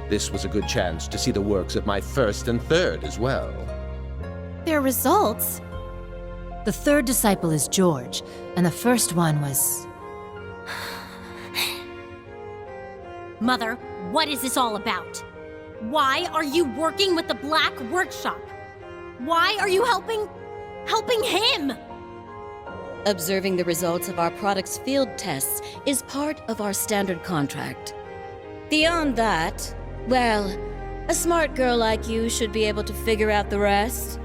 This was a good chance to see the works of my first and third as well. Their results? The third disciple is George, and the first one was... Mother, what is this all about? Why are you working with the Black Workshop? Why are you helping him? Observing the results of our product's field tests is part of our standard contract. Beyond that, well, a smart girl like you should be able to figure out the rest.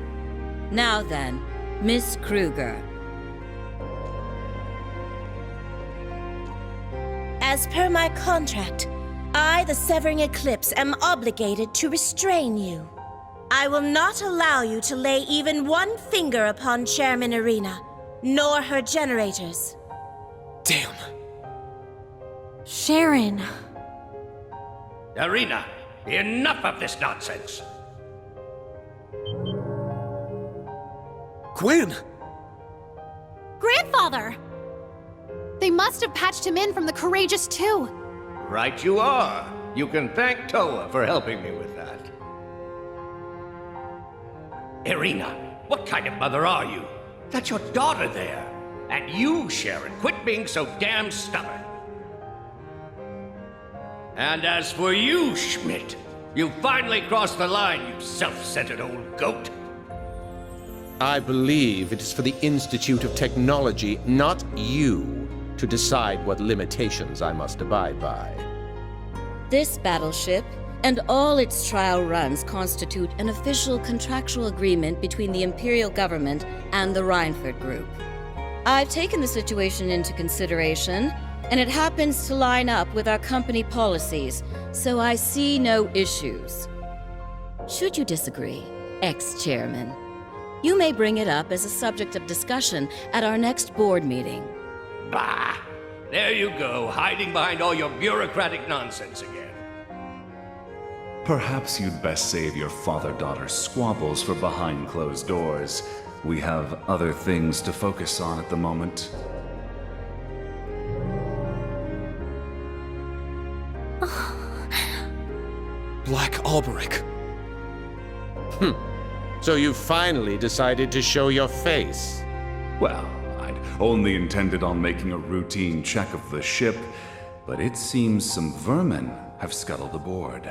Now then, Miss Kreuger. As per my contract, I, the Severing Eclipse, am obligated to restrain you. I will not allow you to lay even one finger upon Chairman Irina, nor her generators. Damn. Sharon. Irina, enough of this nonsense. Gwen! Grandfather! They must have patched him in from the Courageous too. Right you are. You can thank Toa for helping me with that. Irina, what kind of mother are you? That's your daughter there. And you, Sharon, quit being so damn stubborn. And as for you, Schmidt, you finally crossed the line, you self-centered old goat. I believe it is for the Institute of Technology, not you, to decide what limitations I must abide by. This battleship And all its trial runs constitute an official contractual agreement between the Imperial government and the Reinford Group. I've taken the situation into consideration, and it happens to line up with our company policies, so I see no issues. Should you disagree, ex-chairman, you may bring it up as a subject of discussion at our next board meeting. Bah! There you go, hiding behind all your bureaucratic nonsense again. Perhaps you'd best save your father-daughter squabbles for behind closed doors. We have other things to focus on at the moment. Black Alberic. So you finally decided to show your face? Well, I'd only intended on making a routine check of the ship, but it seems some vermin have scuttled aboard.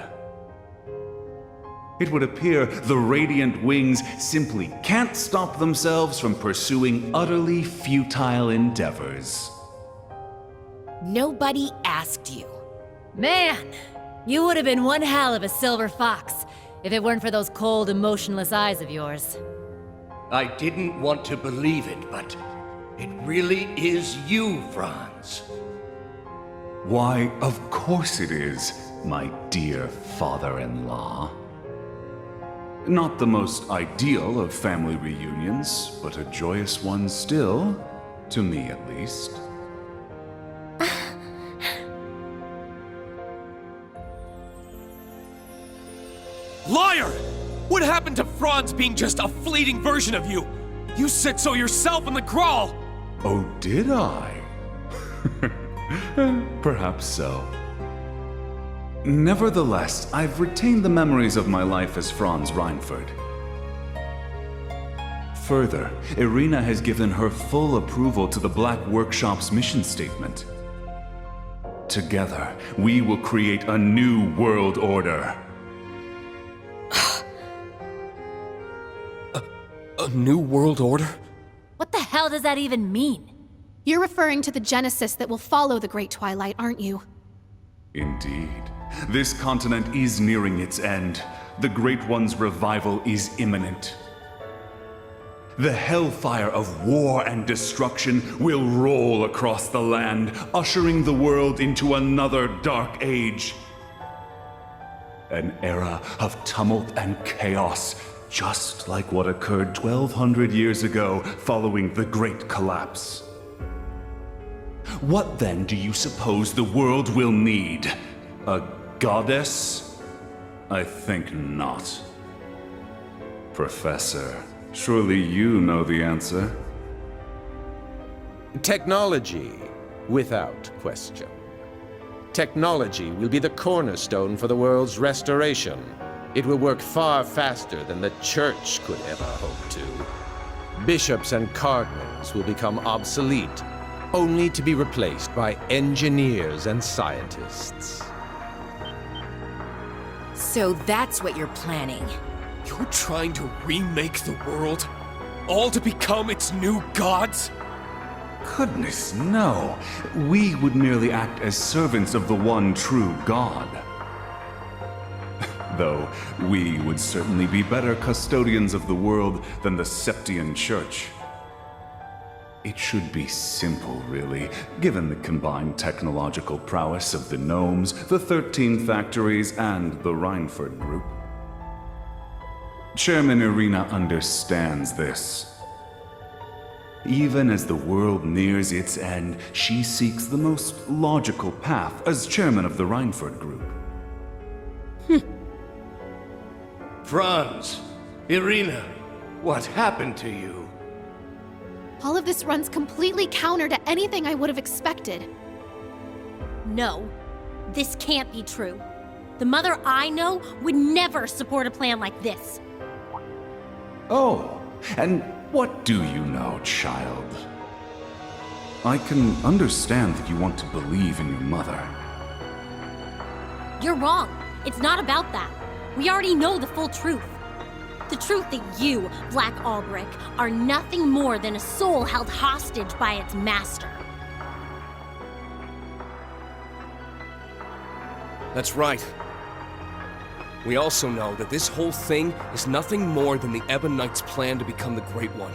It would appear the Radiant Wings simply can't stop themselves from pursuing utterly futile endeavors. Nobody asked you. Man, you would have been one hell of a silver fox if it weren't for those cold, emotionless eyes of yours. I didn't want to believe it, but it really is you, Franz. Why, of course it is, my dear father-in-law. Not the most ideal of family reunions, but a joyous one still, to me at least. Liar! What happened to Franz being just a fleeting version of you? You said so yourself in the crawl! Oh, did I? Perhaps so. Nevertheless, I've retained the memories of my life as Franz Reinford. Further, Irina has given her full approval to the Black Workshop's mission statement. Together, we will create a new world order. A new world order? What the hell does that even mean? You're referring to the Genesis that will follow the Great Twilight, aren't you? Indeed. This continent is nearing its end. The Great One's revival is imminent. The hellfire of war and destruction will roll across the land, ushering the world into another dark age. An era of tumult and chaos, just like what occurred 1,200 years ago following the Great Collapse. What then do you suppose the world will need? A goddess? I think not. Professor, surely you know the answer. Technology, without question. Technology will be the cornerstone for the world's restoration. It will work far faster than the Church could ever hope to. Bishops and cardinals will become obsolete, only to be replaced by engineers and scientists. So that's what you're planning. You're trying to remake the world? All to become its new gods? Goodness, no. We would merely act as servants of the one true God. Though we would certainly be better custodians of the world than the Septian Church. It should be simple, really, given the combined technological prowess of the Gnomes, the 13 factories, and the Reinford Group. Chairman Irina understands this. Even as the world nears its end, she seeks the most logical path as chairman of the Reinford Group. Franz, Irina, what happened to you? All of this runs completely counter to anything I would have expected. No, this can't be true. The mother I know would never support a plan like this. Oh, and what do you know, child? I can understand that you want to believe in your mother. You're wrong. It's not about that. We already know the full truth. The truth that you, Black Alberic, are nothing more than a soul held hostage by its master. That's right. We also know that this whole thing is nothing more than the Ebon Knight's plan to become the Great One.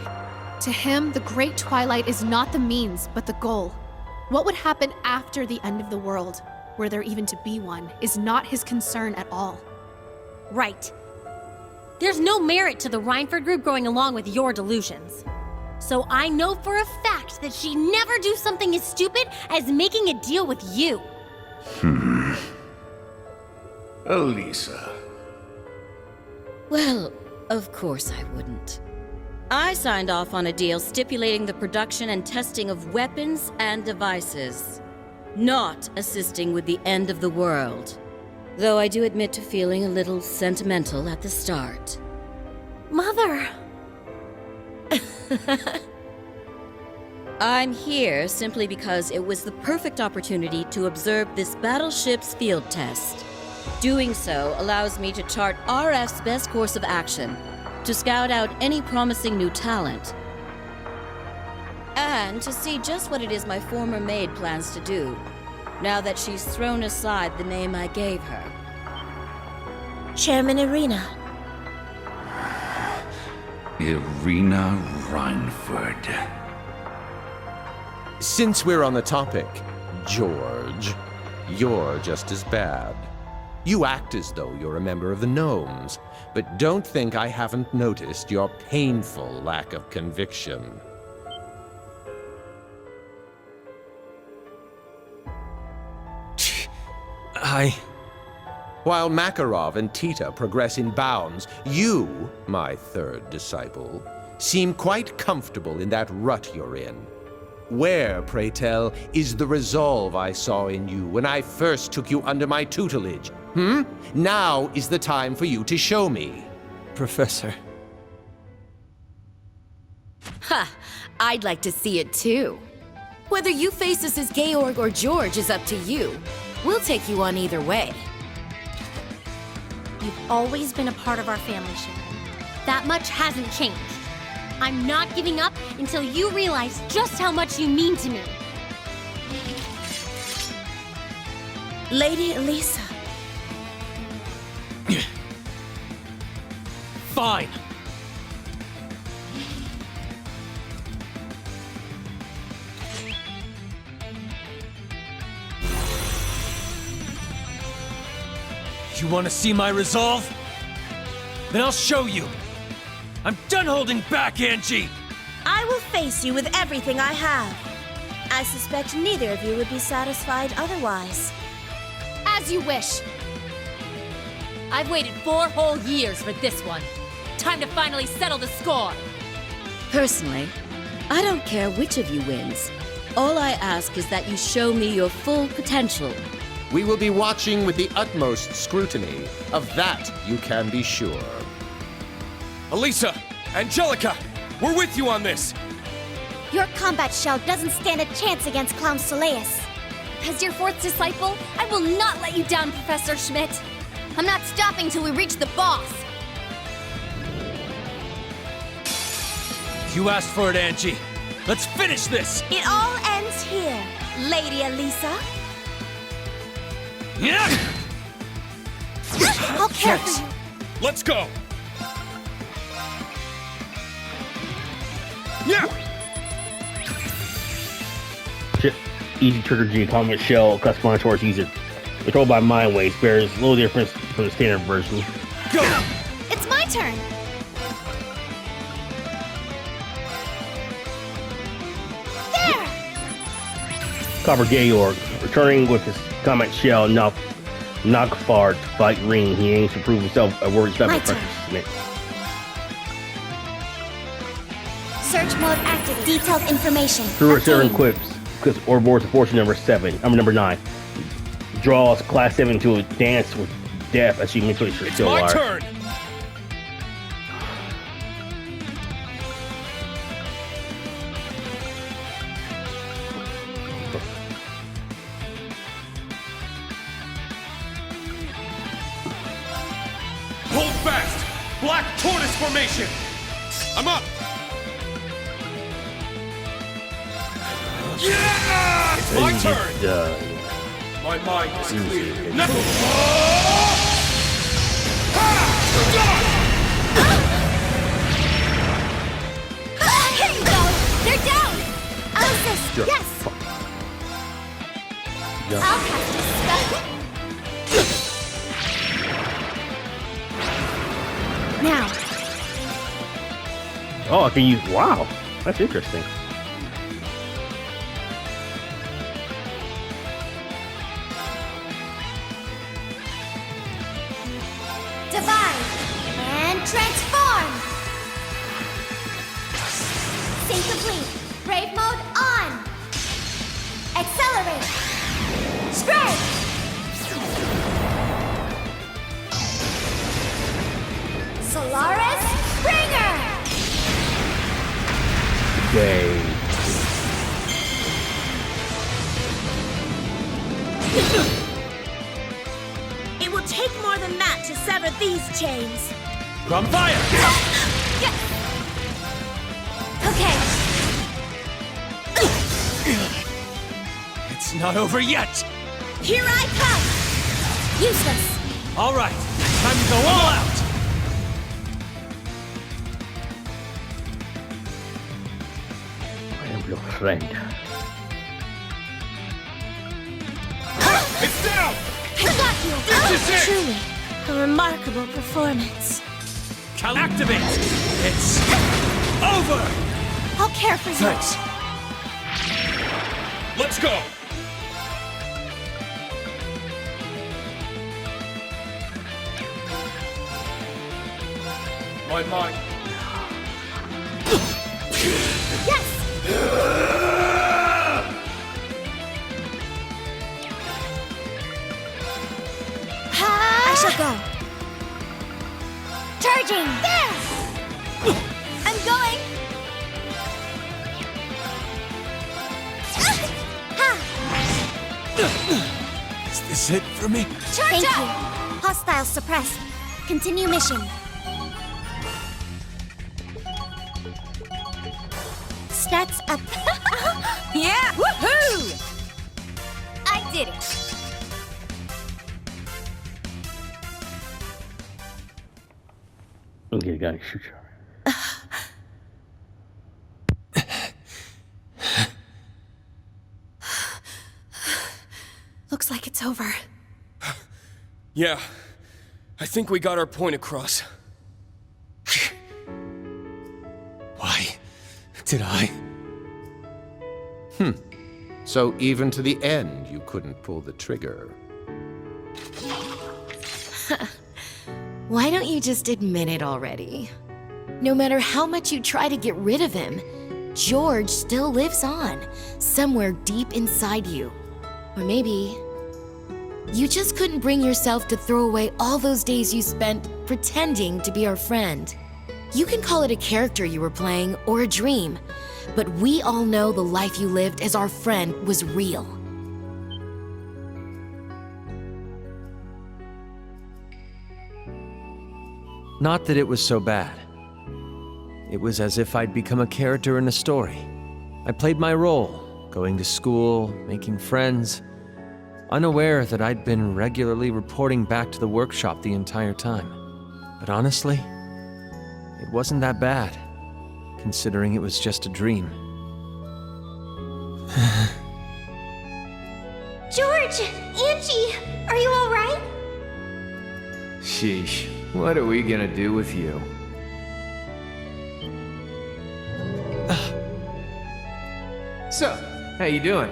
To him, the Great Twilight is not the means, but the goal. What would happen after the end of the world, were there even to be one, is not his concern at all. Right. There's no merit to the Reinford group going along with your delusions. So I know for a fact that she'd never do something as stupid as making a deal with you. Elisa. Well, of course I wouldn't. I signed off on a deal stipulating the production and testing of weapons and devices, not assisting with the end of the world. Though I do admit to feeling a little sentimental at the start. Mother! I'm here simply because it was the perfect opportunity to observe this battleship's field test. Doing so allows me to chart RF's best course of action, to scout out any promising new talent, and to see just what it is my former maid plans to do, now that she's thrown aside the name I gave her. Chairman Irina. Irina Reinford. Since we're on the topic, George, you're just as bad. You act as though you're a member of the Gnomes, but don't think I haven't noticed your painful lack of conviction. While Makarov and Tita progress in bounds, you, my third disciple, seem quite comfortable in that rut you're in. Where, pray tell, is the resolve I saw in you when I first took you under my tutelage? Now is the time for you to show me. Professor. Ha! I'd like to see it too. Whether you face us as Georg or George is up to you. We'll take you on either way. You've always been a part of our family, Sharon. That much hasn't changed. I'm not giving up until you realize just how much you mean to me. Lady Elisa. Fine. You want to see my resolve? Then I'll show you. I'm done holding back, Angie! I will face you with everything I have. I suspect neither of you would be satisfied otherwise. As you wish. I've waited 4 whole years for this one. Time to finally settle the score. Personally, I don't care which of you wins. All I ask is that you show me your full potential. We will be watching with the utmost scrutiny. Of that, you can be sure. Elisa! Angelica! We're with you on this! Your combat shell doesn't stand a chance against Clown Soleus. As your 4th disciple, I will not let you down, Professor Schmidt. I'm not stopping till we reach the boss. You asked for it, Angie. Let's finish this! It all ends here, Lady Elisa. Yeah! I'll care for you. Let's go! Yeah! Easy Trigger G, Comet Shell, customized towards user. Controlled by Mind Waves, bears little difference from the standard version. Go! It's my turn. There! Copper Georg, returning with his Comet Shell, Knockfar to fight Rean. He aims to prove himself a worthy subject. Search mode active. Detailed information. Through certain quips, or boards of fortune number 9. Draws class 7 to a dance with death as she manipulates her still my turn! Hold fast! Black Tortoise formation! I'm up! Yeah! It's my turn! My mind is clear. now. Oh, I can use. Wow, that's interesting. Divide and transform. Sync complete. Brave mode on. Accelerate. Strike. Solaris Springer. Yay. It will take more than that to sever these chains. From fire! Okay. It's not over yet! Here I come! Useless. All right, time to go all out! I am your friend. It's down! I got you! This is it! Truly, a remarkable performance. Activate! It's over! I'll care for you. Thanks. Let's go! My mind. Yes! I shall go. Charging. There. I'm going. Is this it for me? Thank you. Hostiles suppressed. Continue mission. Stats up. Yeah! Woohoo! I did it. Okay, you gotta shoot her. Looks like it's over. Yeah, I think we got our point across. Why did I? So even to the end, you couldn't pull the trigger. Why don't you just admit it already? No matter how much you try to get rid of him, George still lives on, somewhere deep inside you. Or maybe you just couldn't bring yourself to throw away all those days you spent pretending to be our friend. You can call it a character you were playing or a dream, but we all know the life you lived as our friend was real. Not that it was so bad. It was as if I'd become a character in a story. I played my role, going to school, making friends, unaware that I'd been regularly reporting back to the workshop the entire time. But honestly, it wasn't that bad, considering it was just a dream. George! Angie! Are you alright? Sheesh, what are we gonna do with you? So, how you doing?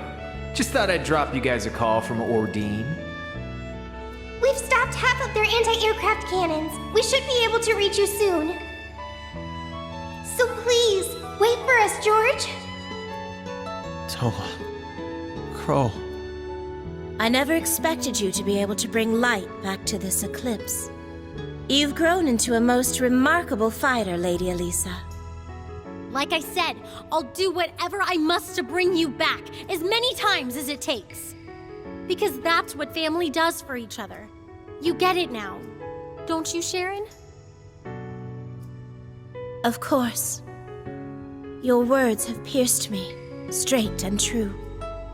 Just thought I'd drop you guys a call from Ordine. We've stopped half of their anti-aircraft cannons. We should be able to reach you soon. So please, wait for us, George. Tola. Crow. I never expected you to be able to bring light back to this eclipse. You've grown into a most remarkable fighter, Lady Elisa. Like I said, I'll do whatever I must to bring you back, as many times as it takes. Because that's what family does for each other. You get it now, don't you, Sharon? Of course. Your words have pierced me, straight and true,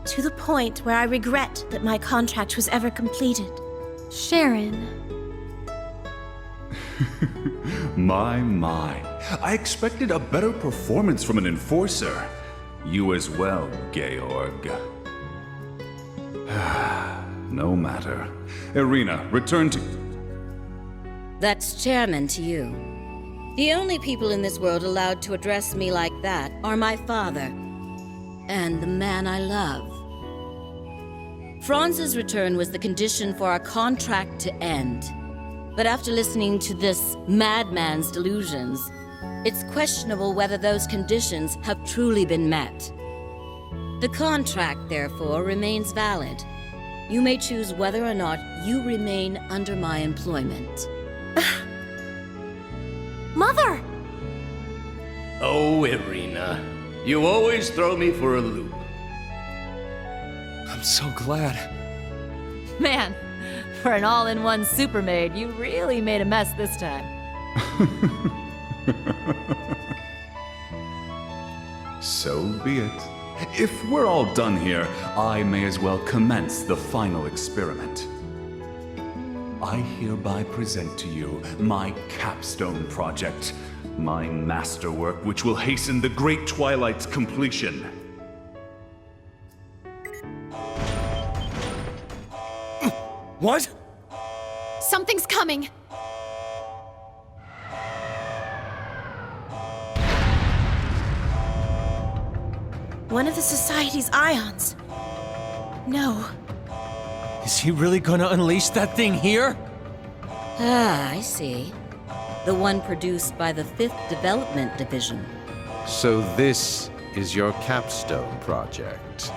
to the point where I regret that my contract was ever completed. Sharon. My. I expected a better performance from an enforcer. You as well, Georg. No matter. Irina, return to... That's chairman to you. The only people in this world allowed to address me like that are my father and the man I love. Franz's return was the condition for our contract to end. But after listening to this madman's delusions, it's questionable whether those conditions have truly been met. The contract, therefore, remains valid. You may choose whether or not you remain under my employment. Mother! Oh, Irina, you always throw me for a loop. I'm so glad. Man, for an all-in-one super maid, you really made a mess this time. So be it. If we're all done here, I may as well commence the final experiment. I hereby present to you my capstone project, my masterwork which will hasten the Great Twilight's completion. What? Something's coming! One of the Society's ions. No. Is he really gonna unleash that thing here? Ah, I see. The one produced by the 5th Development Division. So this is your capstone project.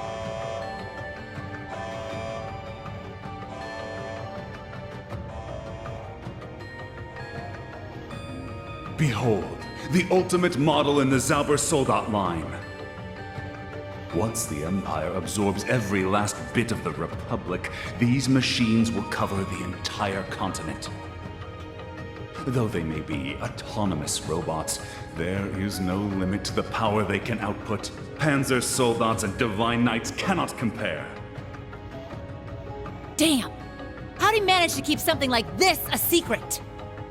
Behold, the ultimate model in the Zauber Soldat line. Once the Empire absorbs every last bit of the Republic, these machines will cover the entire continent. Though they may be autonomous robots, there is no limit to the power they can output. Panzer Soldats and Divine Knights cannot compare. Damn! How'd he manage to keep something like this a secret?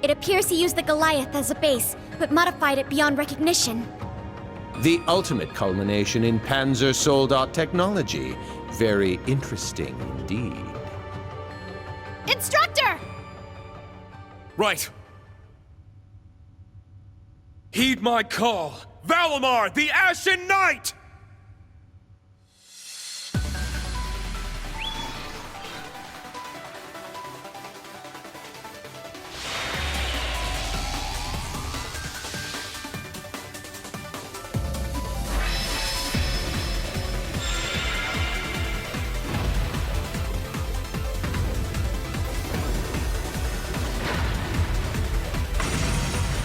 It appears he used the Goliath as a base, but modified it beyond recognition. The ultimate culmination in Panzer Soldat technology. Very interesting indeed. Instructor! Right. Heed my call. Valimar, the Ashen Knight!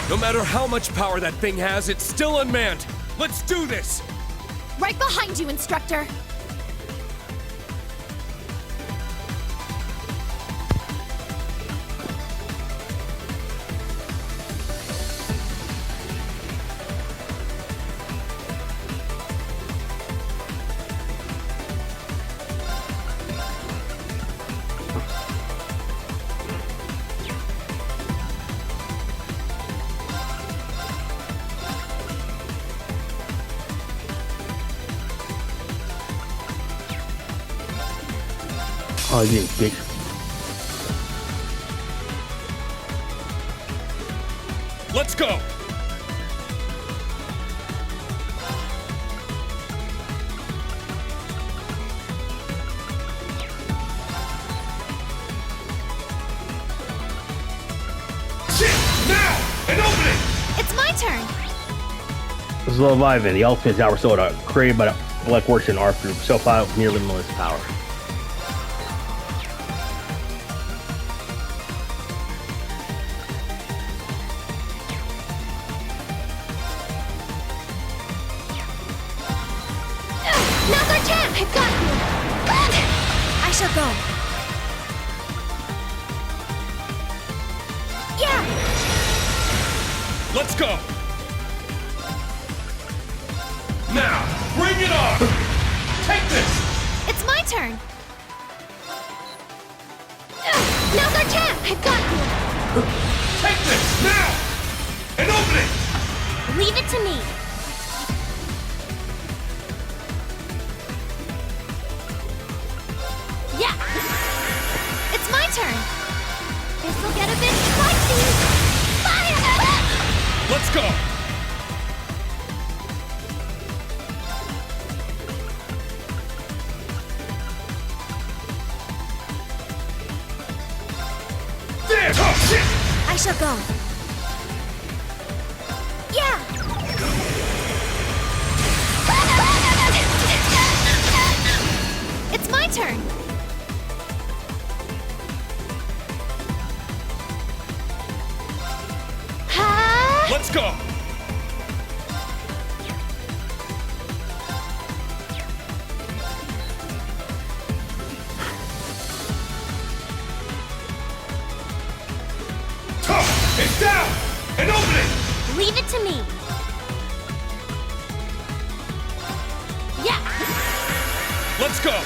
No matter how much power that thing has, it's still unmanned. Let's do this! Right behind you, Instructor! Oh, you bitch. Let's go! It's my turn! This is Leviathan, the ultimate Zauber Soldat, created by the Black Works Art Group, self-filed with near limitless power. Now's our chance! I've got you! I shall go. Yeah! Let's go! Now, bring it on! Take this! It's my turn! Now's our chance! I've got you! Take this, now! And open it! Leave it to me. Yeah! It's my turn! This'll get a bit spicy! Fire! Let's go! There! Oh, shit! I shall go. Yeah! It's my turn! Let's go! It's down! An opening! Leave it to me. Yeah! Let's go!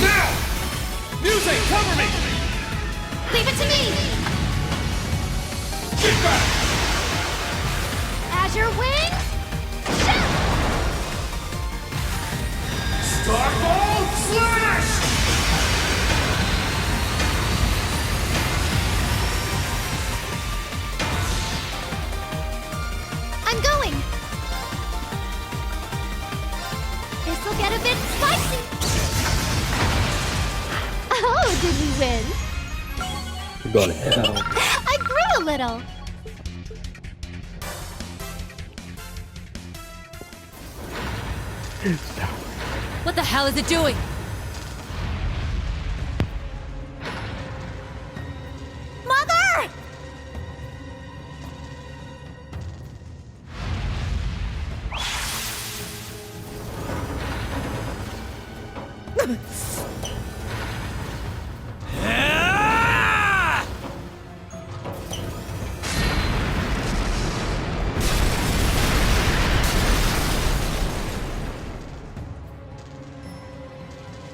Now! Music, cover me! Leave it to me! Get back! Azure Wings! Shoot! Starbolt Slash! I'm going! This'll get a bit spicy! Oh, did we win? You're going to hell. I grew a little! What the hell is it doing? Mother!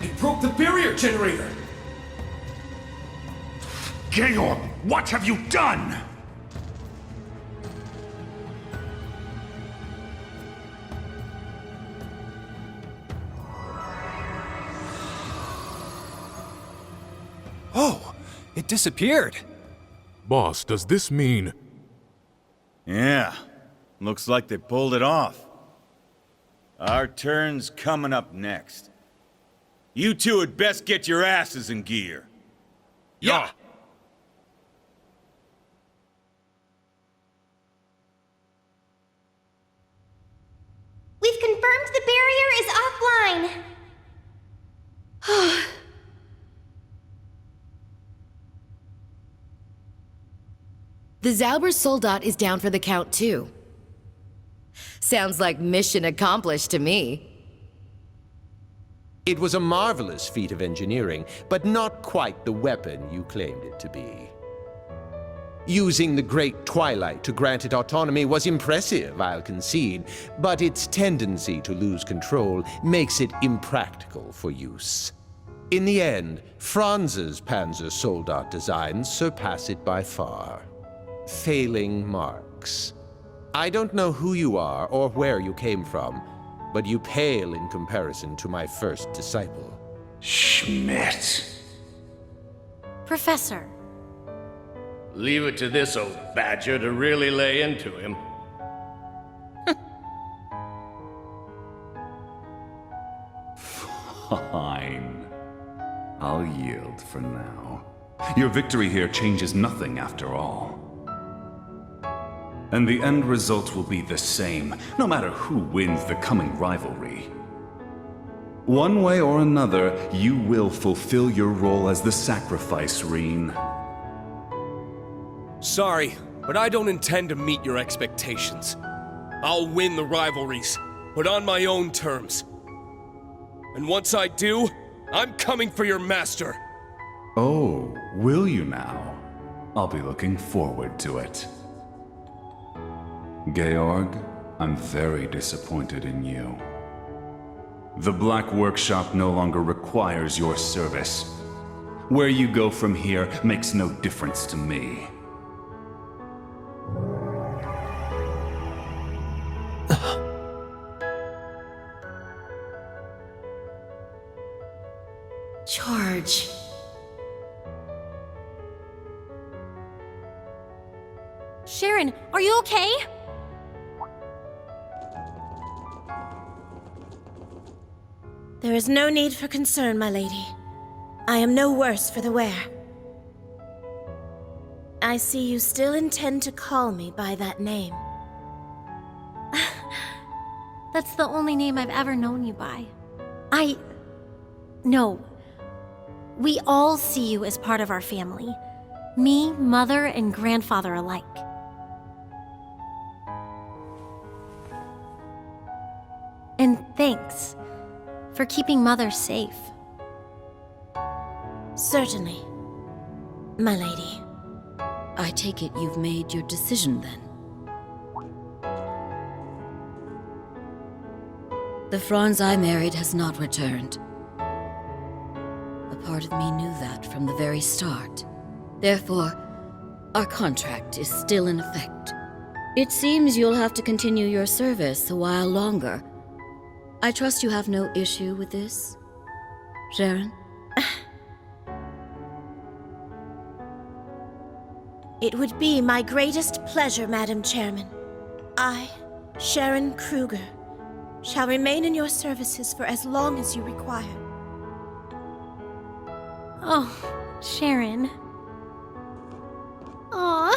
It broke the barrier generator! Georg, what have you done? Oh, it disappeared. Boss, does this mean... Yeah, looks like they pulled it off. Our turn's coming up next. You two had best get your asses in gear. Yeah! We've confirmed the barrier is offline. The Zauber Soldat is down for the count, too. Sounds like mission accomplished to me. It was a marvelous feat of engineering, but not quite the weapon you claimed it to be. Using the Great Twilight to grant it autonomy was impressive, I'll concede, but its tendency to lose control makes it impractical for use. In the end, Franz's Panzer Soldat designs surpass it by far. Failing marks. I don't know who you are or where you came from, but you pale in comparison to my first disciple. Schmidt. Professor. Leave it to this old badger to really lay into him. Fine. I'll yield for now. Your victory here changes nothing after all. And the end result will be the same, no matter who wins the coming rivalry. One way or another, you will fulfill your role as the sacrifice, Rean. Sorry, but I don't intend to meet your expectations. I'll win the rivalries, but on my own terms. And once I do, I'm coming for your master. Oh, will you now? I'll be looking forward to it. Georg, I'm very disappointed in you. The Black Workshop no longer requires your service. Where you go from here makes no difference to me. George, Sharon, are you okay? There is no need for concern, my lady. I am no worse for the wear. I see you still intend to call me by that name. That's the only name I've ever known you by. No. We all see you as part of our family. Me, mother, and grandfather alike. And thanks for keeping Mother safe. Certainly, my lady. I take it you've made your decision then. The Franz I married has not returned. A part of me knew that from the very start. Therefore, our contract is still in effect. It seems you'll have to continue your service a while longer. I trust you have no issue with this, Sharon? It would be my greatest pleasure, Madam Chairman. I, Sharon Kreuger, shall remain in your services for as long as you require. Oh, Sharon. Aw.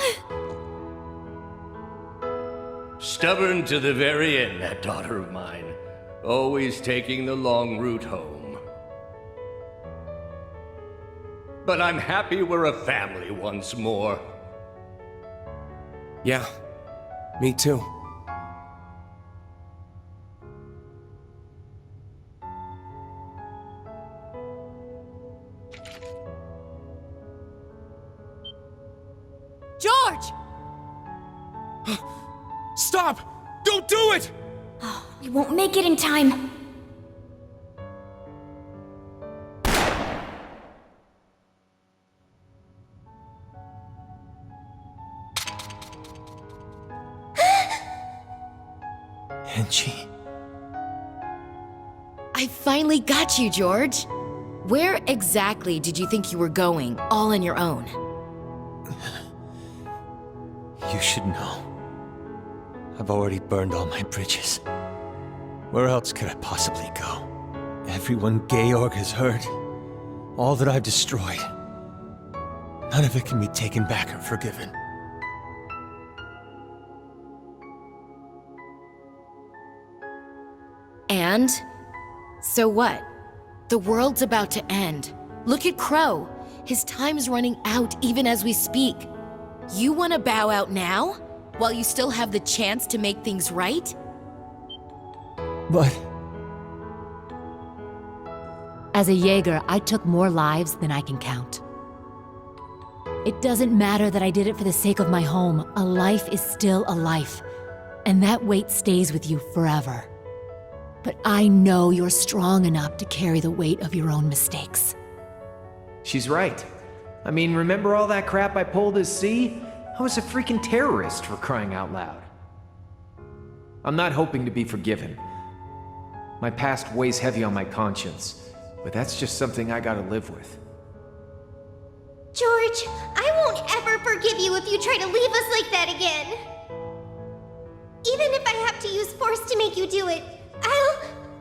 Stubborn to the very end, that daughter of mine. Always taking the long route home. But I'm happy we're a family once more. Yeah, me too. George! Stop! Don't do it! We won't make it in time. Angie. I finally got you, George. Where exactly did you think you were going, all on your own? You should know. I've already burned all my bridges. Where else could I possibly go? Everyone Georg has hurt. All that I've destroyed. None of it can be taken back or forgiven. And? So what? The world's about to end. Look at Crow. His time's running out even as we speak. You want to bow out now? While you still have the chance to make things right? But... As a Jaeger, I took more lives than I can count. It doesn't matter that I did it for the sake of my home. A life is still a life. And that weight stays with you forever. But I know you're strong enough to carry the weight of your own mistakes. She's right. I mean, remember all that crap I pulled as C? I was a freaking terrorist, for crying out loud. I'm not hoping to be forgiven. My past weighs heavy on my conscience, but that's just something I gotta live with. George, I won't ever forgive you if you try to leave us like that again. Even if I have to use force to make you do it,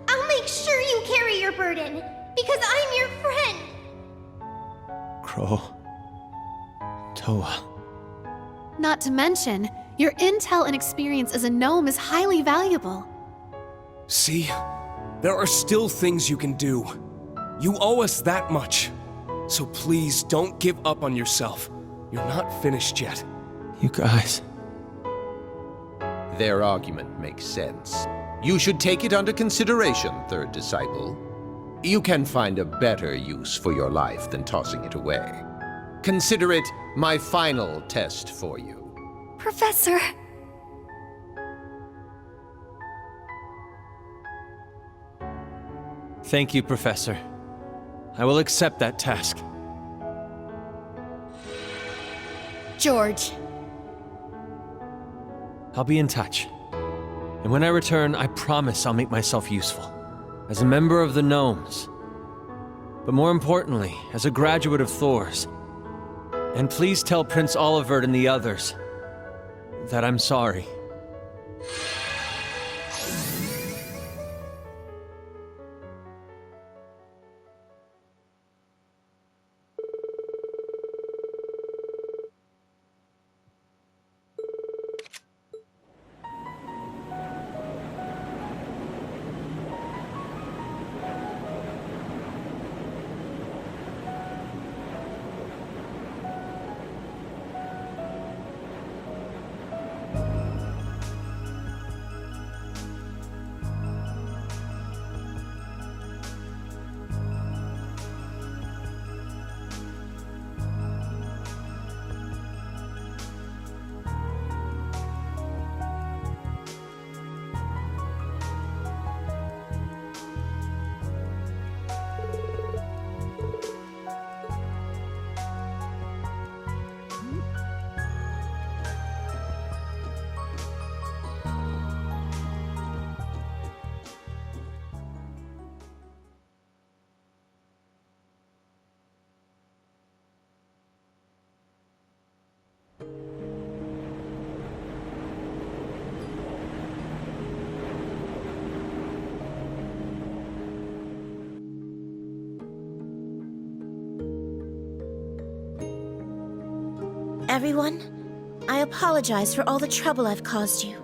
I'll make sure you carry your burden, because I'm your friend. Crow. Toa. Not to mention, your intel and experience as a gnome is highly valuable. See? There are still things you can do. You owe us that much. So please don't give up on yourself. You're not finished yet. You guys... Their argument makes sense. You should take it under consideration, third disciple. You can find a better use for your life than tossing it away. Consider it my final test for you. Professor. Thank you, Professor. I will accept that task. George. I'll be in touch. And when I return, I promise I'll make myself useful. As a member of the Gnomes. But more importantly, as a graduate of Thor's. And please tell Prince Olivert and the others that I'm sorry. Everyone, I apologize for all the trouble I've caused you.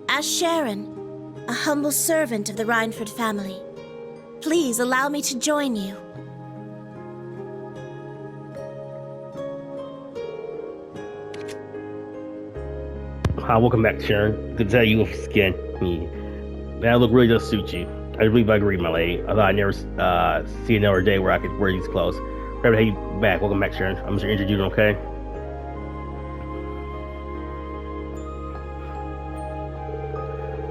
As Sharon, a humble servant of the Reinford family, please allow me to join you. Hi, welcome back, Sharon. Good to have you with skin. That look really does suit you. I believe I agree, my lady. I thought I'd never see another day where I could wear these clothes. Glad to have you back. Welcome back, Sharon. I'm just injured you, okay?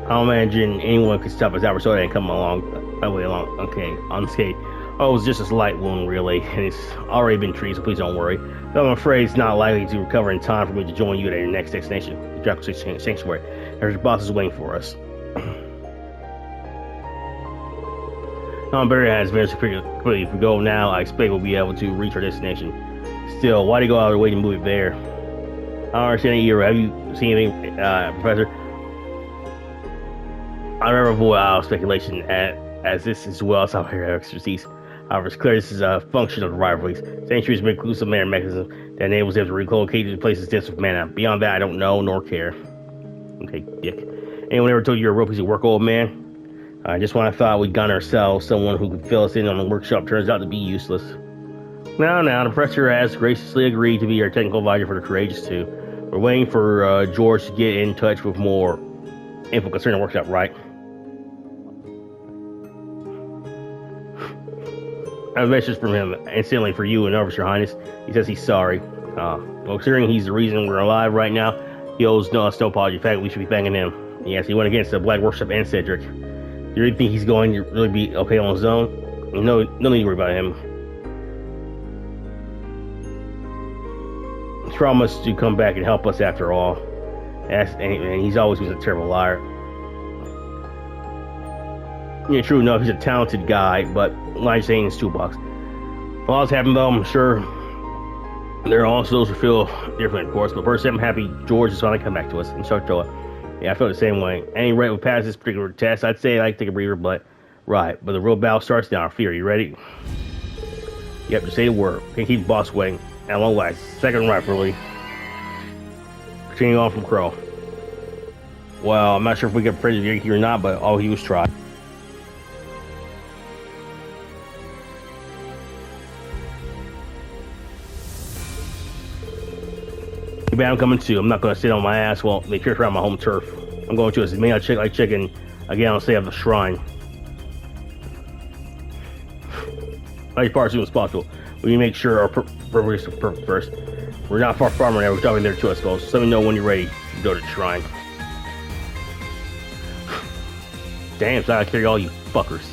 I don't imagine anyone could stop us out so they ain't come along. Okay, unscathed. Oh, it was just a slight wound, really, and it's already been treated, so please don't worry. Though I'm afraid it's not likely to recover in time for me to join you at your next destination, the Draco Sanctuary. There's bosses waiting for us. Barrier has been completely. If we go now, I expect we'll be able to reach our destination. Still, why do you go out of the way to move it there? I don't understand it either. Have you seen anything, Professor? I remember avoid all speculation as this is well as our expertise. However, it's clear this is a function of the rivalries. Sanctuary has been inclusive manner mechanism that enables them to relocate to places dense with mana. Beyond that, I don't know nor care. Okay, dick. Anyone ever told you you're a real piece of work, old man? Just when I thought we'd gotten ourselves someone who could fill us in on the workshop turns out to be useless. Now, the professor has graciously agreed to be our technical advisor for the Courageous 2. We're waiting for George to get in touch with more info concerning the workshop, right? I have a message from him instantly for you and Nervous, Your Highness. He says he's sorry. Well, considering he's the reason we're alive right now, he owes us no apology. In fact, we should be thanking him. Yes, he went against the Black Workshop and Cedric. Do you really think he's going to really be okay on his own? No need to worry about him. He promised to come back and help us after all. And he's always been a terrible liar. Yeah, true enough, he's a talented guy, but like saying his toolbox. A lot's happened though, I'm sure. There are also those who feel different, of course, but personally, I'm happy George is finally come back to us and start to Yeah, I feel the same way. Any rate we pass this particular test, I'd say I take a breather, but but the real battle starts now. Fear, you ready? Yep, just say the word. Can't keep the boss waiting. And long last, second rightfully. Continuing on from Crow. Well, I'm not sure if we get praise here or not, but all he was tried. I'm coming too. I'm not going to sit on my ass while they church around my home turf. I'm going to as many like chicken again on say of the shrine. Like far as soon as possible. We need to make sure our progress is perfect first. We're not far from there. We're driving there too, I suppose. So let me know when you're ready to go to the shrine. Damn, so I gotta carry all you fuckers.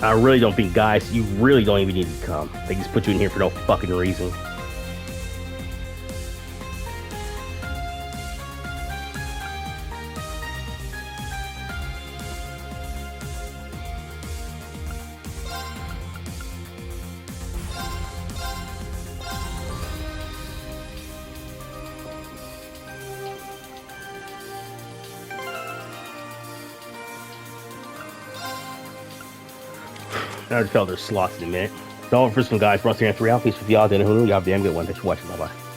I really don't think, guys, you really don't even need to come. They just put you in here for no fucking reason. I just felt there's slots in a minute. So for some guys, once again, 3 out. Peace with y'all. Then who knew? Y'all have a damn good one. Thanks for watching. Bye bye.